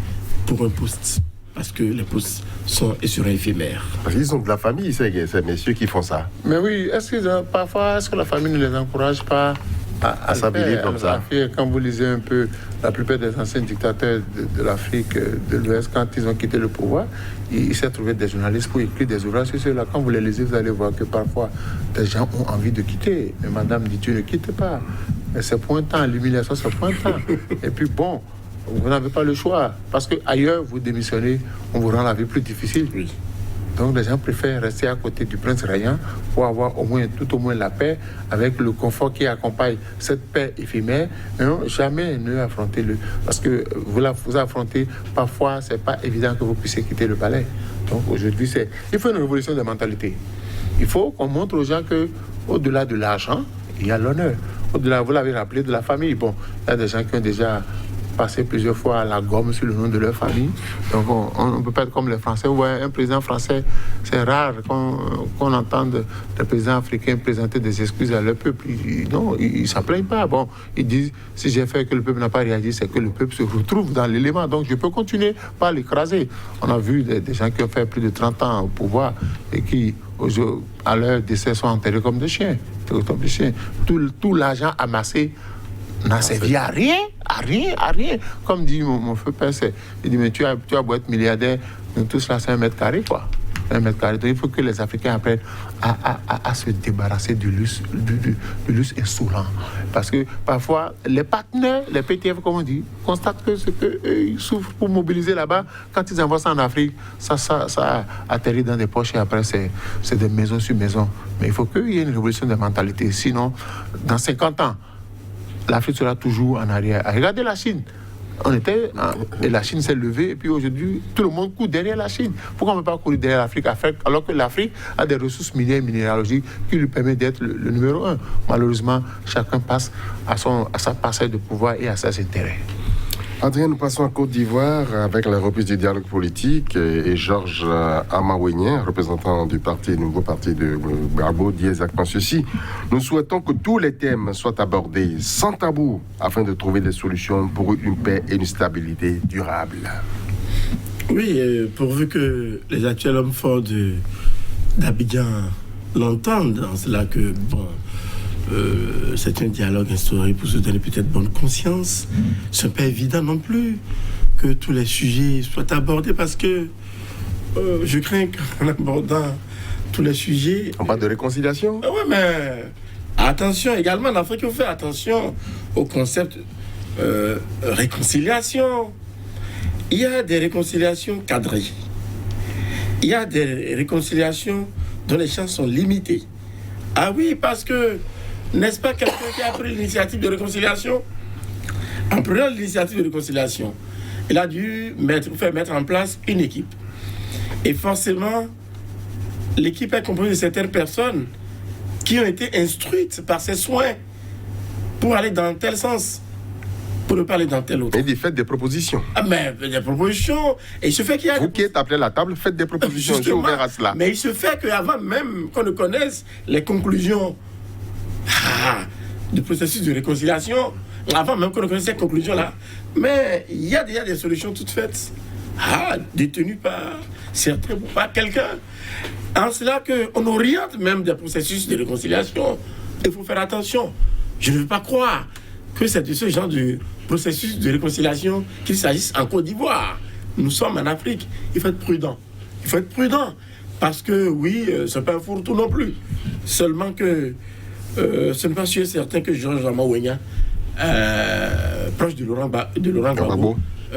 pour un poste, parce que les postes sont et seront éphémères. Parce qu'ils sont de la famille, ces messieurs qui font ça. Mais oui, est-ce que la famille ne les encourage pas à s'habiller comme ça? Quand vous lisez un peu la plupart des anciens dictateurs de l'Afrique de l'Ouest, quand ils ont quitté le pouvoir, il s'est trouvé des journalistes pour écrire des ouvrages sur cela. Quand vous les lisez, vous allez voir que parfois des gens ont envie de quitter. Mais madame dit, tu ne quittes pas. Mais c'est pointant, l'humiliation c'est pointant. Et puis bon, vous n'avez pas le choix. Parce qu'ailleurs, vous démissionnez, on vous rend la vie plus difficile. Oui. Donc les gens préfèrent rester à côté du prince Rayan pour avoir tout au moins la paix, avec le confort qui accompagne cette paix éphémère. Mais non, jamais ne affronter parce que vous affrontez, parfois c'est pas évident que vous puissiez quitter le palais. Donc aujourd'hui, il faut une révolution de mentalité. Il faut qu'on montre aux gens que au-delà de l'argent, il y a l'honneur. Au-delà, vous l'avez rappelé, de la famille. Bon, il y a des gens qui ont déjà passé plusieurs fois à la gomme sur le nom de leur famille. Donc on ne peut pas être comme les Français. Vous voyez, un président français, c'est rare qu'on entende des présidents africains présenter des excuses à leur peuple. Ils ne s'en plaignent pas. Bon, ils disent, si j'ai fait que le peuple n'a pas réagi, c'est que le peuple se retrouve dans l'élément. Donc je peux continuer par l'écraser. On a vu des gens qui ont fait plus de 30 ans au pouvoir et qui, à leur décès, sont enterrés comme des chiens. Tout l'argent amassé n'a servi à rien. Comme dit mon feu père, il dit, mais tu as beau être milliardaire, nous tous là, c'est 1 mètre carré, quoi. 1 mètre carré. Donc il faut que les Africains apprennent à se débarrasser du luxe insolent. Parce que parfois, les partenaires, les PTF, comme on dit, constatent que ce qu'ils souffrent pour mobiliser là-bas, quand ils envoient ça en Afrique, ça atterrit dans des poches et après, c'est des maisons sur maisons. Mais il faut qu'il y ait une révolution de mentalité. Sinon, dans 50 ans, l'Afrique sera toujours en arrière. Regardez la Chine. Et la Chine s'est levée, et puis aujourd'hui, tout le monde court derrière la Chine. Pourquoi on ne peut pas courir derrière l'Afrique, alors que l'Afrique a des ressources minières et minéralogiques qui lui permettent d'être le numéro 1. Malheureusement, chacun passe à sa parcelle de pouvoir et à ses intérêts. Adrien, nous passons en Côte d'Ivoire avec la reprise du dialogue politique et Georges Amawenien, représentant du nouveau parti de Gbagbo, dit exactement ceci. Nous souhaitons que tous les thèmes soient abordés sans tabou afin de trouver des solutions pour une paix et une stabilité durable. Oui, pourvu que les actuels hommes forts d'Abidjan l'entendent, dans cela que, c'est un dialogue instauré pour se donner peut-être bonne conscience. Ce n'est pas évident non plus que tous les sujets soient abordés parce que je crains qu'en abordant tous les sujets... On parle de réconciliation? Oui, mais attention également, en Afrique, il faut faire attention au concept réconciliation. Il y a des réconciliations cadrées. Il y a des réconciliations dont les chances sont limitées. Ah oui, parce que n'est-ce pas quelqu'un qui a pris l'initiative de réconciliation? En prenant l'initiative de réconciliation, il a dû faire mettre en place une équipe. Et forcément, l'équipe est composée de certaines personnes qui ont été instruites par ses soins pour aller dans tel sens, pour ne pas aller dans tel autre. Et faites des propositions. Ah, mais des propositions. Et il se fait qu'il y a... Vous qui êtes appelé à la table, faites des propositions. Je suis ouvert à cela. Mais il se fait qu'avant même qu'on ne connaisse les conclusions du processus de réconciliation, avant même qu'on ne connaisse ces conclusions-là, mais il y a déjà des solutions toutes faites, détenues par certains ou par quelqu'un. En cela qu'on oriente même des processus de réconciliation. Il faut faire attention. Je ne veux pas croire que c'est de ce genre de processus de réconciliation qu'il s'agisse en Côte d'Ivoire. Nous sommes en Afrique. Il faut être prudent. Il faut être prudent. Parce que, oui, ce n'est pas un fourre-tout non plus. Seulement que ce n'est pas sûr certain que Georges Amawenien, proche de Laurent Gbagbo,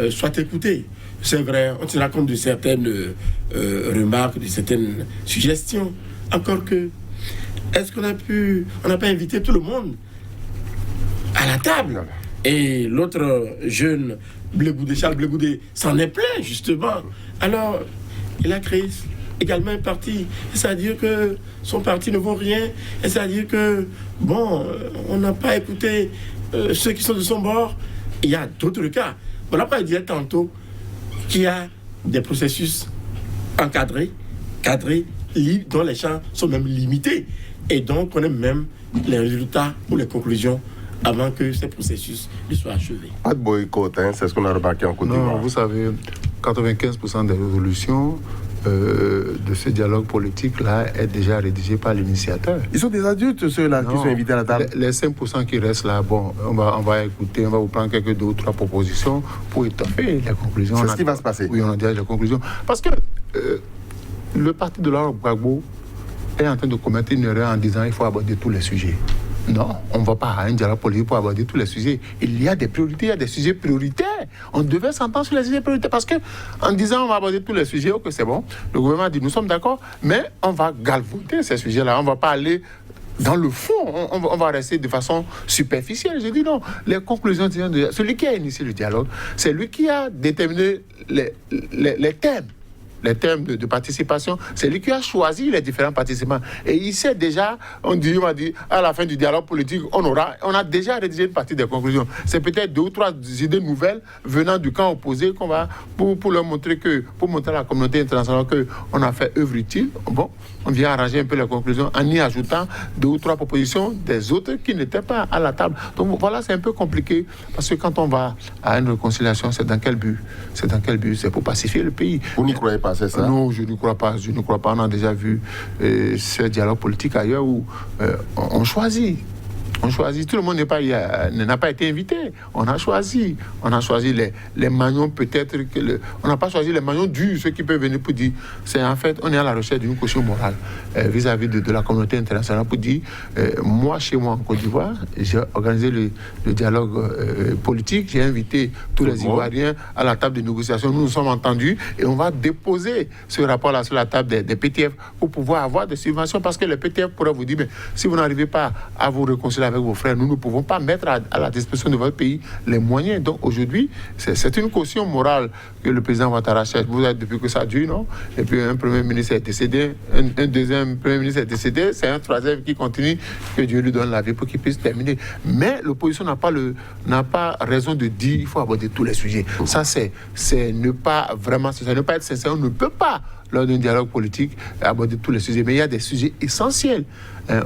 soit écouté. C'est vrai, on tient compte de certaines remarques, de certaines suggestions. Encore que, est-ce qu'on n'a pas invité tout le monde à la table? Et l'autre jeune, Charles Blé Goudé, s'en est plein, justement. Alors, il a créé également un parti. C'est-à-dire que son parti ne vaut rien. Et c'est-à-dire que, on n'a pas écouté ceux qui sont de son bord. Il y a d'autres cas. On n'a pas dit tantôt qu'il y a des processus encadrés, dont les champs sont même limités. Et donc, on a même les résultats ou les conclusions avant que ces processus ne soient achevés. Pas de boycott, c'est ce qu'on a remarqué en Côte d'Ivoire. Non, vous savez, 95% des résolutions de ce dialogue politique-là est déjà rédigé par l'initiateur. Ils sont des adultes, ceux-là, qui sont invités à la table. Les 5% qui restent là, on va écouter, on va vous prendre quelques 2 ou 3 propositions pour étoffer les conclusions. C'est ce qui va se passer. Oui, on a déjà les conclusions. Parce que le parti de Laurent Gbagbo est en train de commettre une erreur en disant qu'il faut aborder tous les sujets. Non, on ne va pas à un dialogue politique pour aborder tous les sujets. Il y a des priorités, il y a des sujets prioritaires. On devait s'entendre sur les sujets prioritaires parce qu'en disant on va aborder tous les sujets, ok, c'est bon. Le gouvernement dit nous sommes d'accord, mais on va galvauder ces sujets-là. On ne va pas aller dans le fond, on va rester de façon superficielle. Je dis non, les conclusions, celui qui a initié le dialogue, c'est lui qui a déterminé les thèmes. Les thèmes de participation, c'est lui qui a choisi les différents participants. Et il sait déjà, on m'a dit, à la fin du dialogue politique, on a déjà rédigé une partie des conclusions. C'est peut-être 2 ou 3 idées nouvelles venant du camp opposé qu'on va, pour leur montrer pour montrer à la communauté internationale qu'on a fait œuvre utile. Bon, on vient arranger un peu les conclusions en y ajoutant 2 ou 3 propositions des autres qui n'étaient pas à la table. Donc voilà, c'est un peu compliqué parce que quand on va à une réconciliation, c'est dans quel but? C'est pour pacifier le pays. Vous n'y croyez pas? C'est ça? Non, je ne crois pas. On a déjà vu ce dialogue politique ailleurs où on choisit On choisit, tout le monde n'a pas été invité. On a choisi les maillons peut-être on n'a pas choisi les maillons durs, ceux qui peuvent venir pour dire, c'est en fait, on est à la recherche d'une caution morale vis-à-vis de la communauté internationale pour dire, moi chez moi en Côte d'Ivoire, j'ai organisé le dialogue politique, j'ai invité tous les Ivoiriens à la table de négociation, nous nous sommes entendus et on va déposer ce rapport-là sur la table des PTF pour pouvoir avoir des subventions parce que les PTF pourraient vous dire, mais si vous n'arrivez pas à vous réconcilier avec vos frères, nous ne pouvons pas mettre à la disposition de votre pays les moyens. Donc aujourd'hui, c'est une caution morale que le président Ouattara cherche. Vous êtes depuis que ça dure, non? Et puis un premier ministre est décédé, un deuxième premier ministre est décédé, c'est un troisième qui continue, que Dieu lui donne la vie pour qu'il puisse terminer. Mais l'opposition n'a pas raison de dire il faut aborder tous les sujets. Ça, c'est ne pas vraiment, c'est ne pas être sincère. On ne peut pas, lors d'un dialogue politique, aborder tous les sujets. Mais il y a des sujets essentiels.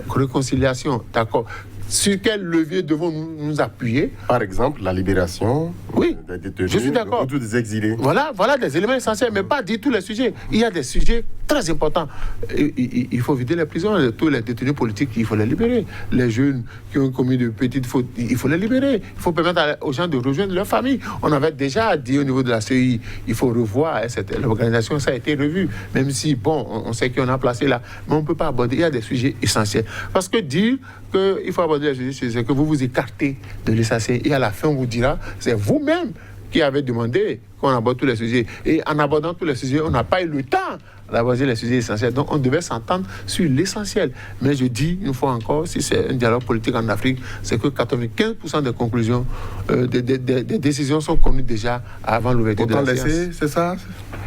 Réconciliation, d'accord. Sur quel levier devons-nous nous appuyer? Par exemple, la libération des détenus, je suis d'accord. ou des exilés. Voilà des éléments essentiels, mais pas dire tous les sujets. Il y a des sujets très importants. Il faut vider les prisons, tous les détenus politiques, il faut les libérer. Les jeunes qui ont commis de petites fautes, il faut les libérer. Il faut permettre aux gens de rejoindre leur famille. On avait déjà dit au niveau de la CEI, il faut revoir l'organisation, ça a été revu. Même si, on sait qu'on a placé là, mais on ne peut pas aborder. Il y a des sujets essentiels. Parce que dire qu'il faut aborder les sujets, c'est que vous vous écartez de l'essentiel. Et à la fin, on vous dira, c'est vous-même qui avez demandé qu'on aborde tous les sujets. Et en abordant tous les sujets, on n'a pas eu le temps d'aborder les sujets essentiels. Donc, on devait s'entendre sur l'essentiel. Mais je dis, une fois encore, si c'est un dialogue politique en Afrique, c'est que 95% des conclusions, des décisions sont connues déjà avant l'ouverture de la séance. Autant laisser, c'est ça,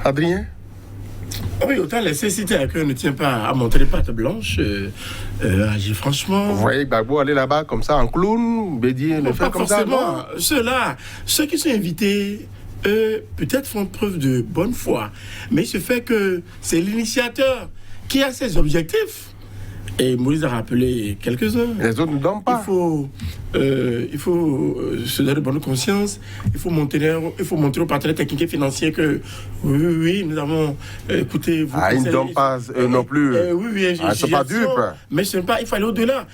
Adrien? Oui, autant laisser, si tes cœur ne tient pas à montrer patte blanche, agir franchement. Vous voyez Gbagbo aller là-bas comme ça en clown, Bédier le fait comme ça, non? Ceux qui sont invités, peut-être font preuve de bonne foi, mais il se fait que c'est l'initiateur qui a ses objectifs. Et Moïse a rappelé quelques-uns. Les autres ne dorment pas. Il faut se donner bonne conscience. Il faut montrer aux partenaires techniques et financiers que oui, nous avons écouté vos conseils. Ils ne dorment pas eux non plus. Ils ne sont pas dupes. Mais ce n'est pas, il faut aller au-delà.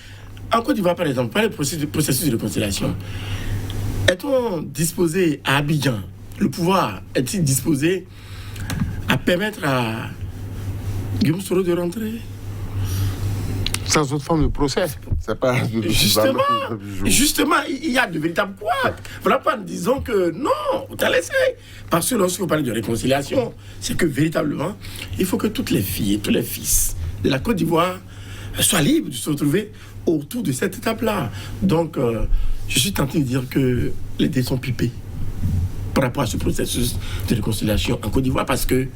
En Côte d'Ivoire, par exemple, par le processus de réconciliation, est-on disposé à Abidjan, le pouvoir est-il disposé à permettre à Guillaume Soro de rentrer? Sans autre forme de procès. C'est pas Justement, il y a de véritables points. Voilà pas en disant que non, t'as laissé. Parce que lorsqu'on parle de réconciliation, c'est que véritablement, il faut que toutes les filles et tous les fils de la Côte d'Ivoire soient libres de se retrouver autour de cette étape-là. Donc, je suis tenté de dire que les dés sont pipés par rapport à ce processus de réconciliation en Côte d'Ivoire, parce que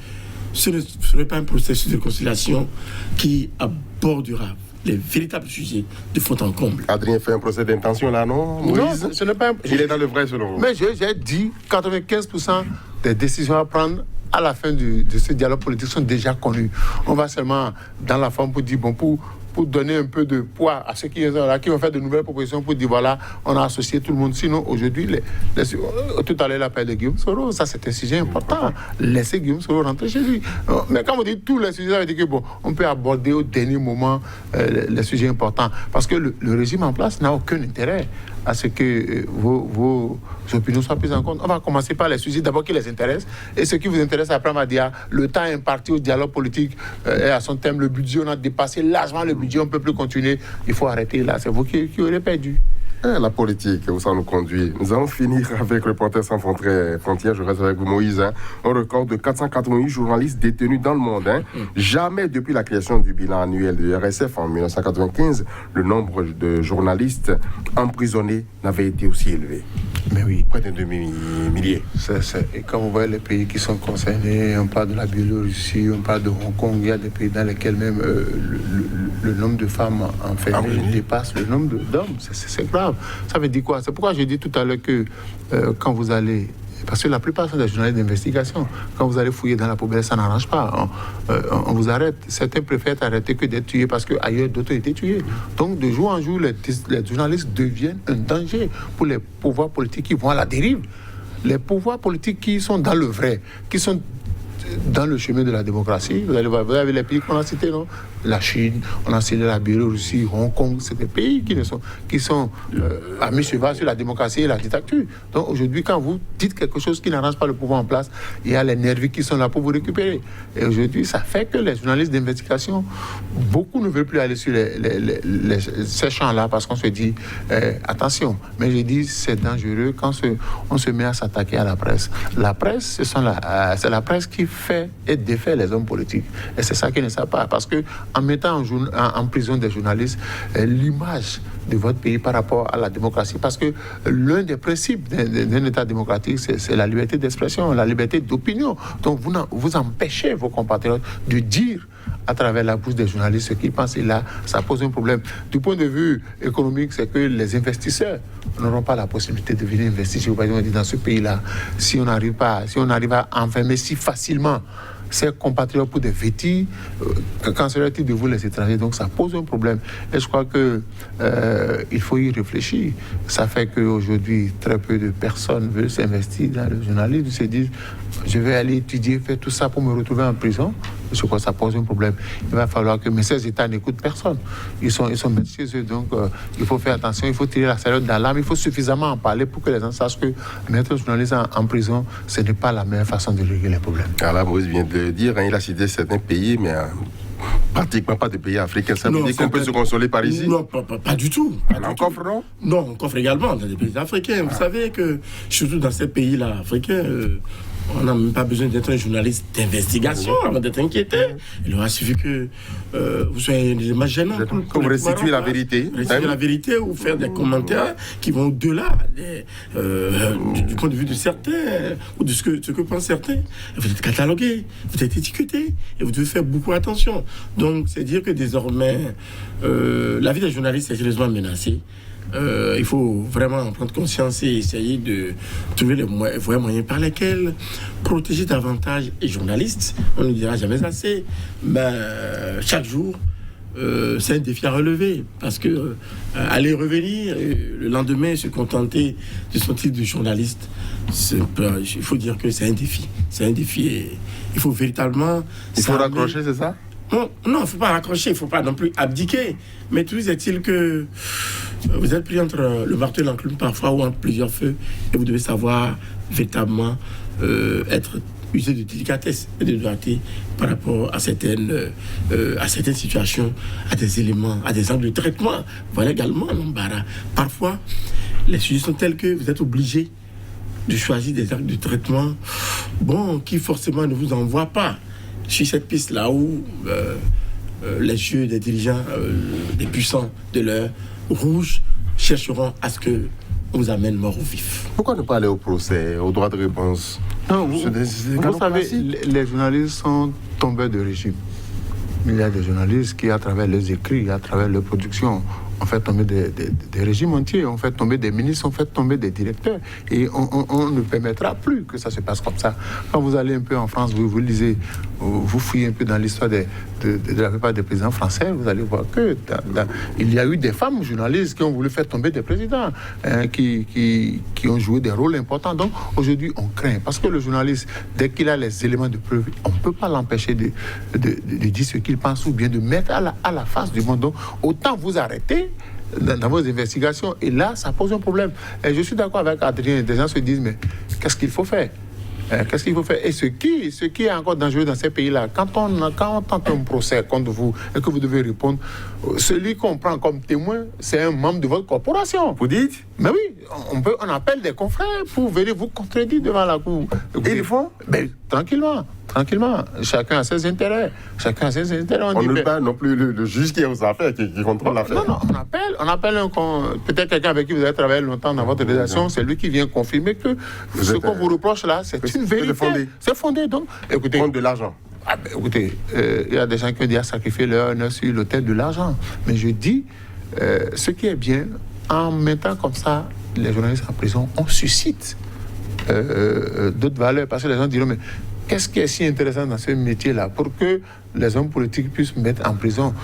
ce ne serait pas un processus de réconciliation qui abordera les véritables sujets de faute en comble. Adrien fait un procès d'intention là, non, Moïse? Non, ce n'est pas il est dans le vrai selon vous. Mais j'ai dit 95% des décisions à prendre à la fin de ce dialogue politique sont déjà connues. On va seulement dans la forme pour dire, pour donner un peu de poids à ceux qui sont là, qui vont faire de nouvelles propositions pour dire, voilà, on a associé tout le monde. Sinon, aujourd'hui, tout à l'heure, l'appel de Guillaume Soro, ça c'est un sujet important. Laissez Guillaume Soro rentrer chez lui. Mais quand on dit tous les sujets, ça veut dire que on peut aborder au dernier moment les sujets importants. Parce que le régime en place n'a aucun intérêt à ce que vos opinions soient prises en compte. On va commencer par les sujets d'abord qui les intéressent. Et ce qui vous intéresse, après, on va dire, le temps imparti au dialogue politique est à son thème. Le budget, on a dépassé largement le budget, on ne peut plus continuer. Il faut arrêter là. C'est vous qui aurez perdu. La politique, où ça nous conduit. Nous allons finir avec Reporters sans frontières. Je reste avec vous, Moïse. Un record de 488 journalistes détenus dans le monde. Jamais depuis la création du bilan annuel de RSF en 1995, le nombre de journalistes emprisonnés n'avait été aussi élevé. Mais oui. Près d'un demi-millier. Et quand vous voyez les pays qui sont concernés, on parle de la Biélorussie, on parle de Hong Kong, il y a des pays dans lesquels même le nombre de femmes enfermées dépasse le nombre d'hommes. C'est grave. Ça veut dire quoi? C'est pourquoi j'ai dit tout à l'heure que quand vous allez... Parce que la plupart sont des journalistes d'investigation. Quand vous allez fouiller dans la poubelle, ça n'arrange pas. On vous arrête. Certains préfèrent arrêter que d'être tués parce qu'ailleurs, d'autres ont été tués. Donc, de jour en jour, les journalistes deviennent un danger pour les pouvoirs politiques qui vont à la dérive. Les pouvoirs politiques qui sont dans le vrai, qui sont dans le chemin de la démocratie. Vous allez voir, vous avez les pays qu'on a cités, non? La Chine, on a cité la Biélorussie, Hong Kong, c'est des pays qui sont à mi-cheval sur la démocratie et la dictature. Donc aujourd'hui, quand vous dites quelque chose qui n'arrange pas le pouvoir en place, il y a les nervis qui sont là pour vous récupérer. Et aujourd'hui, ça fait que les journalistes d'investigation, beaucoup ne veulent plus aller sur ces champs-là parce qu'on se dit, attention, mais je dis, c'est dangereux quand on se met à s'attaquer à la presse. La presse, c'est la presse qui fait et défait les hommes politiques. Et c'est ça qu'ils ne savent pas. Parce que en mettant en prison des journalistes, l'image de votre pays par rapport à la démocratie, parce que l'un des principes d'un État démocratique, c'est la liberté d'expression, la liberté d'opinion. Donc vous empêchez vos compatriotes de dire à travers la bouche des journalistes ce qu'ils pensent, et là, ça pose un problème. Du point de vue économique, c'est que les investisseurs n'auront pas la possibilité de venir investir. Par exemple, dans ce pays-là, si on arrive à enfermer si facilement ces compatriotes pour des vêtis, qu'en serait-il de vous les étrangers? Donc ça pose un problème. Et je crois qu'il faut y réfléchir. Ça fait qu'aujourd'hui, très peu de personnes veulent s'investir dans le journalisme. Ils se disent, je vais aller étudier, faire tout ça pour me retrouver en prison. Je crois que ça pose un problème. Il va falloir que... Mais ces États n'écoutent personne. Ils sont mettre chez eux. Donc il faut faire attention, il faut tirer la sonnette d'alarme, il faut suffisamment en parler pour que les gens sachent que mettre un journaliste en prison, ce n'est pas la meilleure façon de régler les problèmes. Alors, Maurice vient de le dire, il a cité certains pays, mais pratiquement pas de pays africains. Ça veut dire qu'on peut se consoler par ici? Non, pas du tout. On coffre, non? Non, on coffre également dans des pays africains. Vous savez que, surtout dans ces pays-là africains, on n'a même pas besoin d'être un journaliste d'investigation avant d'être inquiété. Il aura suffi que vous soyez des images gênantes. Que vous restituez la vérité. Restituer la vérité ou faire des commentaires qui vont au-delà du point de vue de certains ou de ce que pensent certains. Vous êtes catalogué, vous êtes étiqueté et vous devez faire beaucoup attention. Donc, c'est dire que désormais, la vie des journalistes est sérieusement menacée. Il faut vraiment prendre conscience et essayer de trouver les vrais moyens par lesquels protéger davantage les journalistes. On ne dira jamais assez. Mais chaque jour, c'est un défi à relever. Parce que aller revenir, le lendemain, se contenter de son titre de journaliste, il faut dire que c'est un défi. C'est un défi et il faut véritablement... Il faut raccrocher, c'est ça? Non, il ne faut pas raccrocher, il ne faut pas non plus abdiquer. Mais toujours est-il que vous êtes pris entre le marteau et l'enclume parfois ou entre plusieurs feux et vous devez savoir véritablement être usé de délicatesse et de doigté par rapport à certaines situations, à des éléments, à des angles de traitement. Voilà également l'embarras. Parfois, les sujets sont tels que vous êtes obligé de choisir des angles de traitement qui forcément ne vous envoient pas sur cette piste-là où les yeux des dirigeants, des puissants de l'heure rouge chercheront à ce que on vous amène mort ou vif. Pourquoi ne pas aller au procès, au droit de réponse? Non, vous savez, les journalistes sont tombés de régime. Il y a des journalistes qui, à travers leurs écrits, à travers leurs productions, ont fait tomber des régimes entiers, ont fait tomber des ministres, ont fait tomber des directeurs. Et on ne permettra plus que ça se passe comme ça. Quand vous allez un peu en France, vous lisez, vous fouillez un peu dans l'histoire de la plupart des présidents français, vous allez voir que il y a eu des femmes journalistes qui ont voulu faire tomber des présidents, qui ont joué des rôles importants. Donc aujourd'hui, on craint. Parce que le journaliste, dès qu'il a les éléments de preuve, on ne peut pas l'empêcher de dire ce qu'il pense ou bien de mettre à la face du monde. Donc autant vous arrêter dans vos investigations. Et là, ça pose un problème. Et je suis d'accord avec Adrien. Des gens se disent, mais qu'est-ce qu'il faut faire? Qu'est-ce qu'il faut faire? Et ce qui est encore dangereux dans ces pays-là, quand on tente un procès contre vous et que vous devez répondre, celui qu'on prend comme témoin, c'est un membre de votre corporation. Vous dites? Mais oui, on appelle des confrères pour venir vous contredire devant la cour. Et ils font? Mais tranquillement. Chacun a ses intérêts. On ne pas non plus le juge qui est aux affaires, qui contrôle l'affaire. Non, on appelle peut-être quelqu'un avec qui vous avez travaillé longtemps dans votre rédaction, c'est lui qui vient confirmer que ce qu'on vous reproche là, c'est une vérité. C'est fondé. Donc, écoutez. Compte de l'argent. Écoutez, il y a des gens qui ont dit à sacrifier leur honneur sur l'autel de l'argent. Mais je dis, ce qui est bien, en mettant comme ça les journalistes en prison, on suscite d'autres valeurs. Parce que les gens diront, mais qu'est-ce qui est si intéressant dans ce métier-là pour que les hommes politiques puissent mettre en prison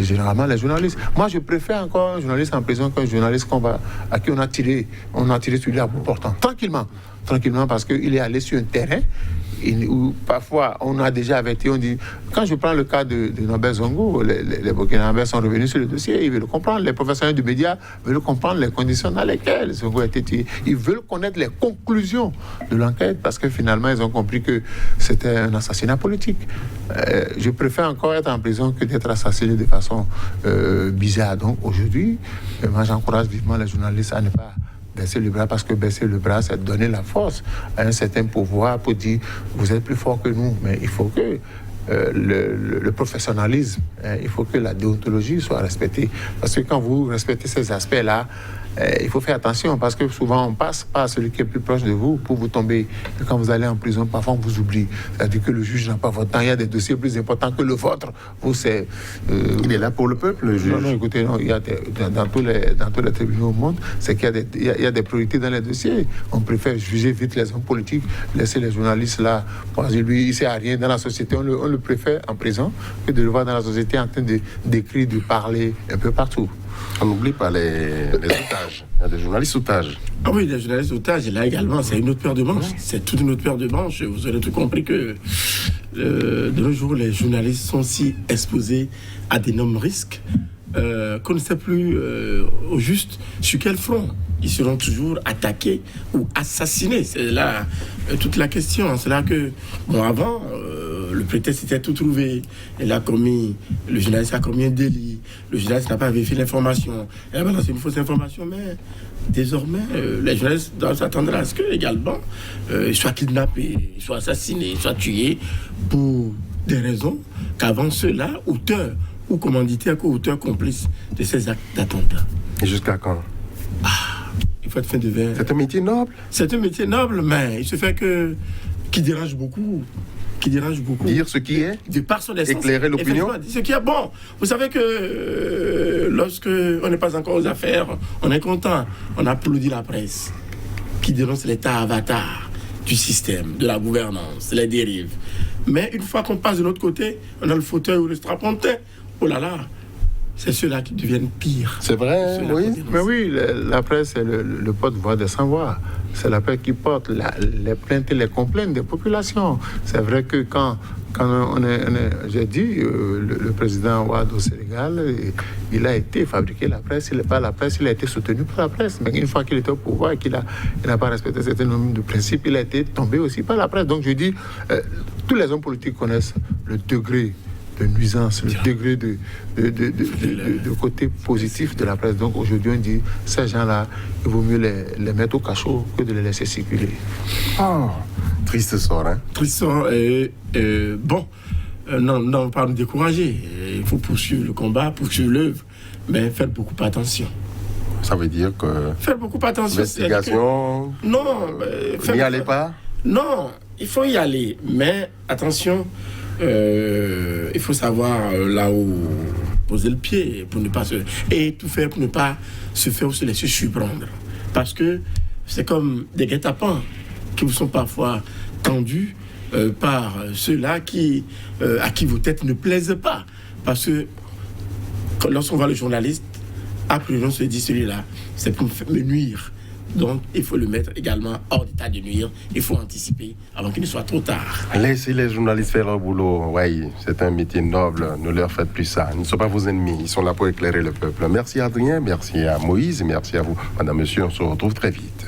généralement les journalistes? Moi, je préfère encore un journaliste en prison qu'un journaliste à qui on a tiré sur lui à bout portant. Tranquillement. tranquillement parce qu'il est allé sur un terrain où parfois on a déjà averti, on dit, quand je prends le cas de Norbert Zongo, les Burkinabés sont revenus sur le dossier, ils veulent comprendre, les professionnels du média veulent comprendre les conditions dans lesquelles Zongo a été tué. Ils veulent connaître les conclusions de l'enquête parce que finalement ils ont compris que c'était un assassinat politique. Je préfère encore être en prison que d'être assassiné de façon bizarre. Donc aujourd'hui, moi j'encourage vivement les journalistes à ne pas baisser le bras, parce que baisser le bras, c'est donner la force à un certain pouvoir pour dire vous êtes plus fort que nous. Mais il faut que le professionnalisme, il faut que la déontologie soit respectée. Parce que quand vous respectez ces aspects-là, il faut faire attention, parce que souvent on passe par celui qui est plus proche de vous pour vous tomber. Et quand vous allez en prison, parfois on vous oublie. C'est-à-dire que le juge n'a pas votre temps. Il y a des dossiers plus importants que le vôtre. Vous, c'est, il est là pour le peuple, le juge. Non, écoutez, non, il y a dans tous les tribunaux au monde, c'est qu'il y a des priorités dans les dossiers. On préfère juger vite les hommes politiques, laisser les journalistes là. Parce que lui, il ne sert à rien dans la société. On le préfère en prison que de le voir dans la société en train d'écrire, de parler un peu partout. On n'oublie pas les otages. Il y a des journalistes otages. Ah oui, les journalistes otages, là également, c'est une autre paire de manches. C'est toute une autre paire de manches. Vous aurez tout compris que de nos jours, les journalistes sont si exposés à d'énormes risques qu'on ne sait plus au juste sur quel front ils seront toujours attaqués ou assassinés. C'est là toute la question. C'est là que, bon, avant, le prétexte était tout trouvé. Le journaliste a commis un délit. Le journaliste n'a pas vérifié l'information. Il a balancé une fausse information, mais désormais, les journalistes doivent s'attendre à ce que, également, ils soient kidnappés, ils soient assassinés, ils soient tués pour des raisons qu'avant ceux-là, auteurs ou commanditaires, co-auteurs complices de ces actes d'attentat. Et jusqu'à quand? Il faut être fin de verre. C'est un métier noble. C'est un métier noble, mais il se fait qui dérange beaucoup. Dire ce qui est, de par son essence, éclairer l'opinion. Ce qui est bon. Vous savez que lorsque on n'est pas encore aux affaires, on est content. On applaudit la presse qui dénonce l'état avatar du système, de la gouvernance, les dérives. Mais une fois qu'on passe de l'autre côté, on a le fauteuil ou le strapontin. Oh là là, c'est ceux-là qui deviennent pires. C'est vrai, oui. Mais oui, la presse, c'est le porte-voix des sans-voix. C'est la presse qui porte les plaintes et les complaintes des populations. C'est vrai que quand j'ai dit, le président Ouad au Sénégal, il a été fabriqué la presse, il n'est pas la presse, il a été soutenu par la presse. Mais une fois qu'il était au pouvoir et qu'il n'a pas respecté certains nombre de principes, il a été tombé aussi par la presse. Donc je dis, tous les hommes politiques connaissent le degré de nuisance, le degré de côté positif de la presse. Donc aujourd'hui, on dit, ces gens-là, il vaut mieux les mettre au cachot que de les laisser circuler. Triste sort, hein? Triste sort. Bon, non, pas nous décourager. Il faut poursuivre le combat, poursuivre l'œuvre, mais faire beaucoup attention. Ça veut dire que... Faire beaucoup attention. Investigation... Non. N'y allez pas? Non, il faut y aller, mais attention... il faut savoir là où poser le pied pour ne pas et tout faire pour ne pas se faire ou se laisser surprendre, parce que c'est comme des guet-apens qui vous sont parfois tendus par ceux-là à qui vos têtes ne plaisent pas, parce que lorsqu'on voit le journaliste, après on se dit celui-là c'est pour me nuire. Donc, il faut le mettre également hors d'état de nuire. Il faut anticiper avant qu'il ne soit trop tard. Laissez les journalistes faire leur boulot. Oui, c'est un métier noble. Ne leur faites plus ça. Ils ne sont pas vos ennemis. Ils sont là pour éclairer le peuple. Merci Adrien, merci à Moïse, merci à vous. Madame, monsieur, on se retrouve très vite.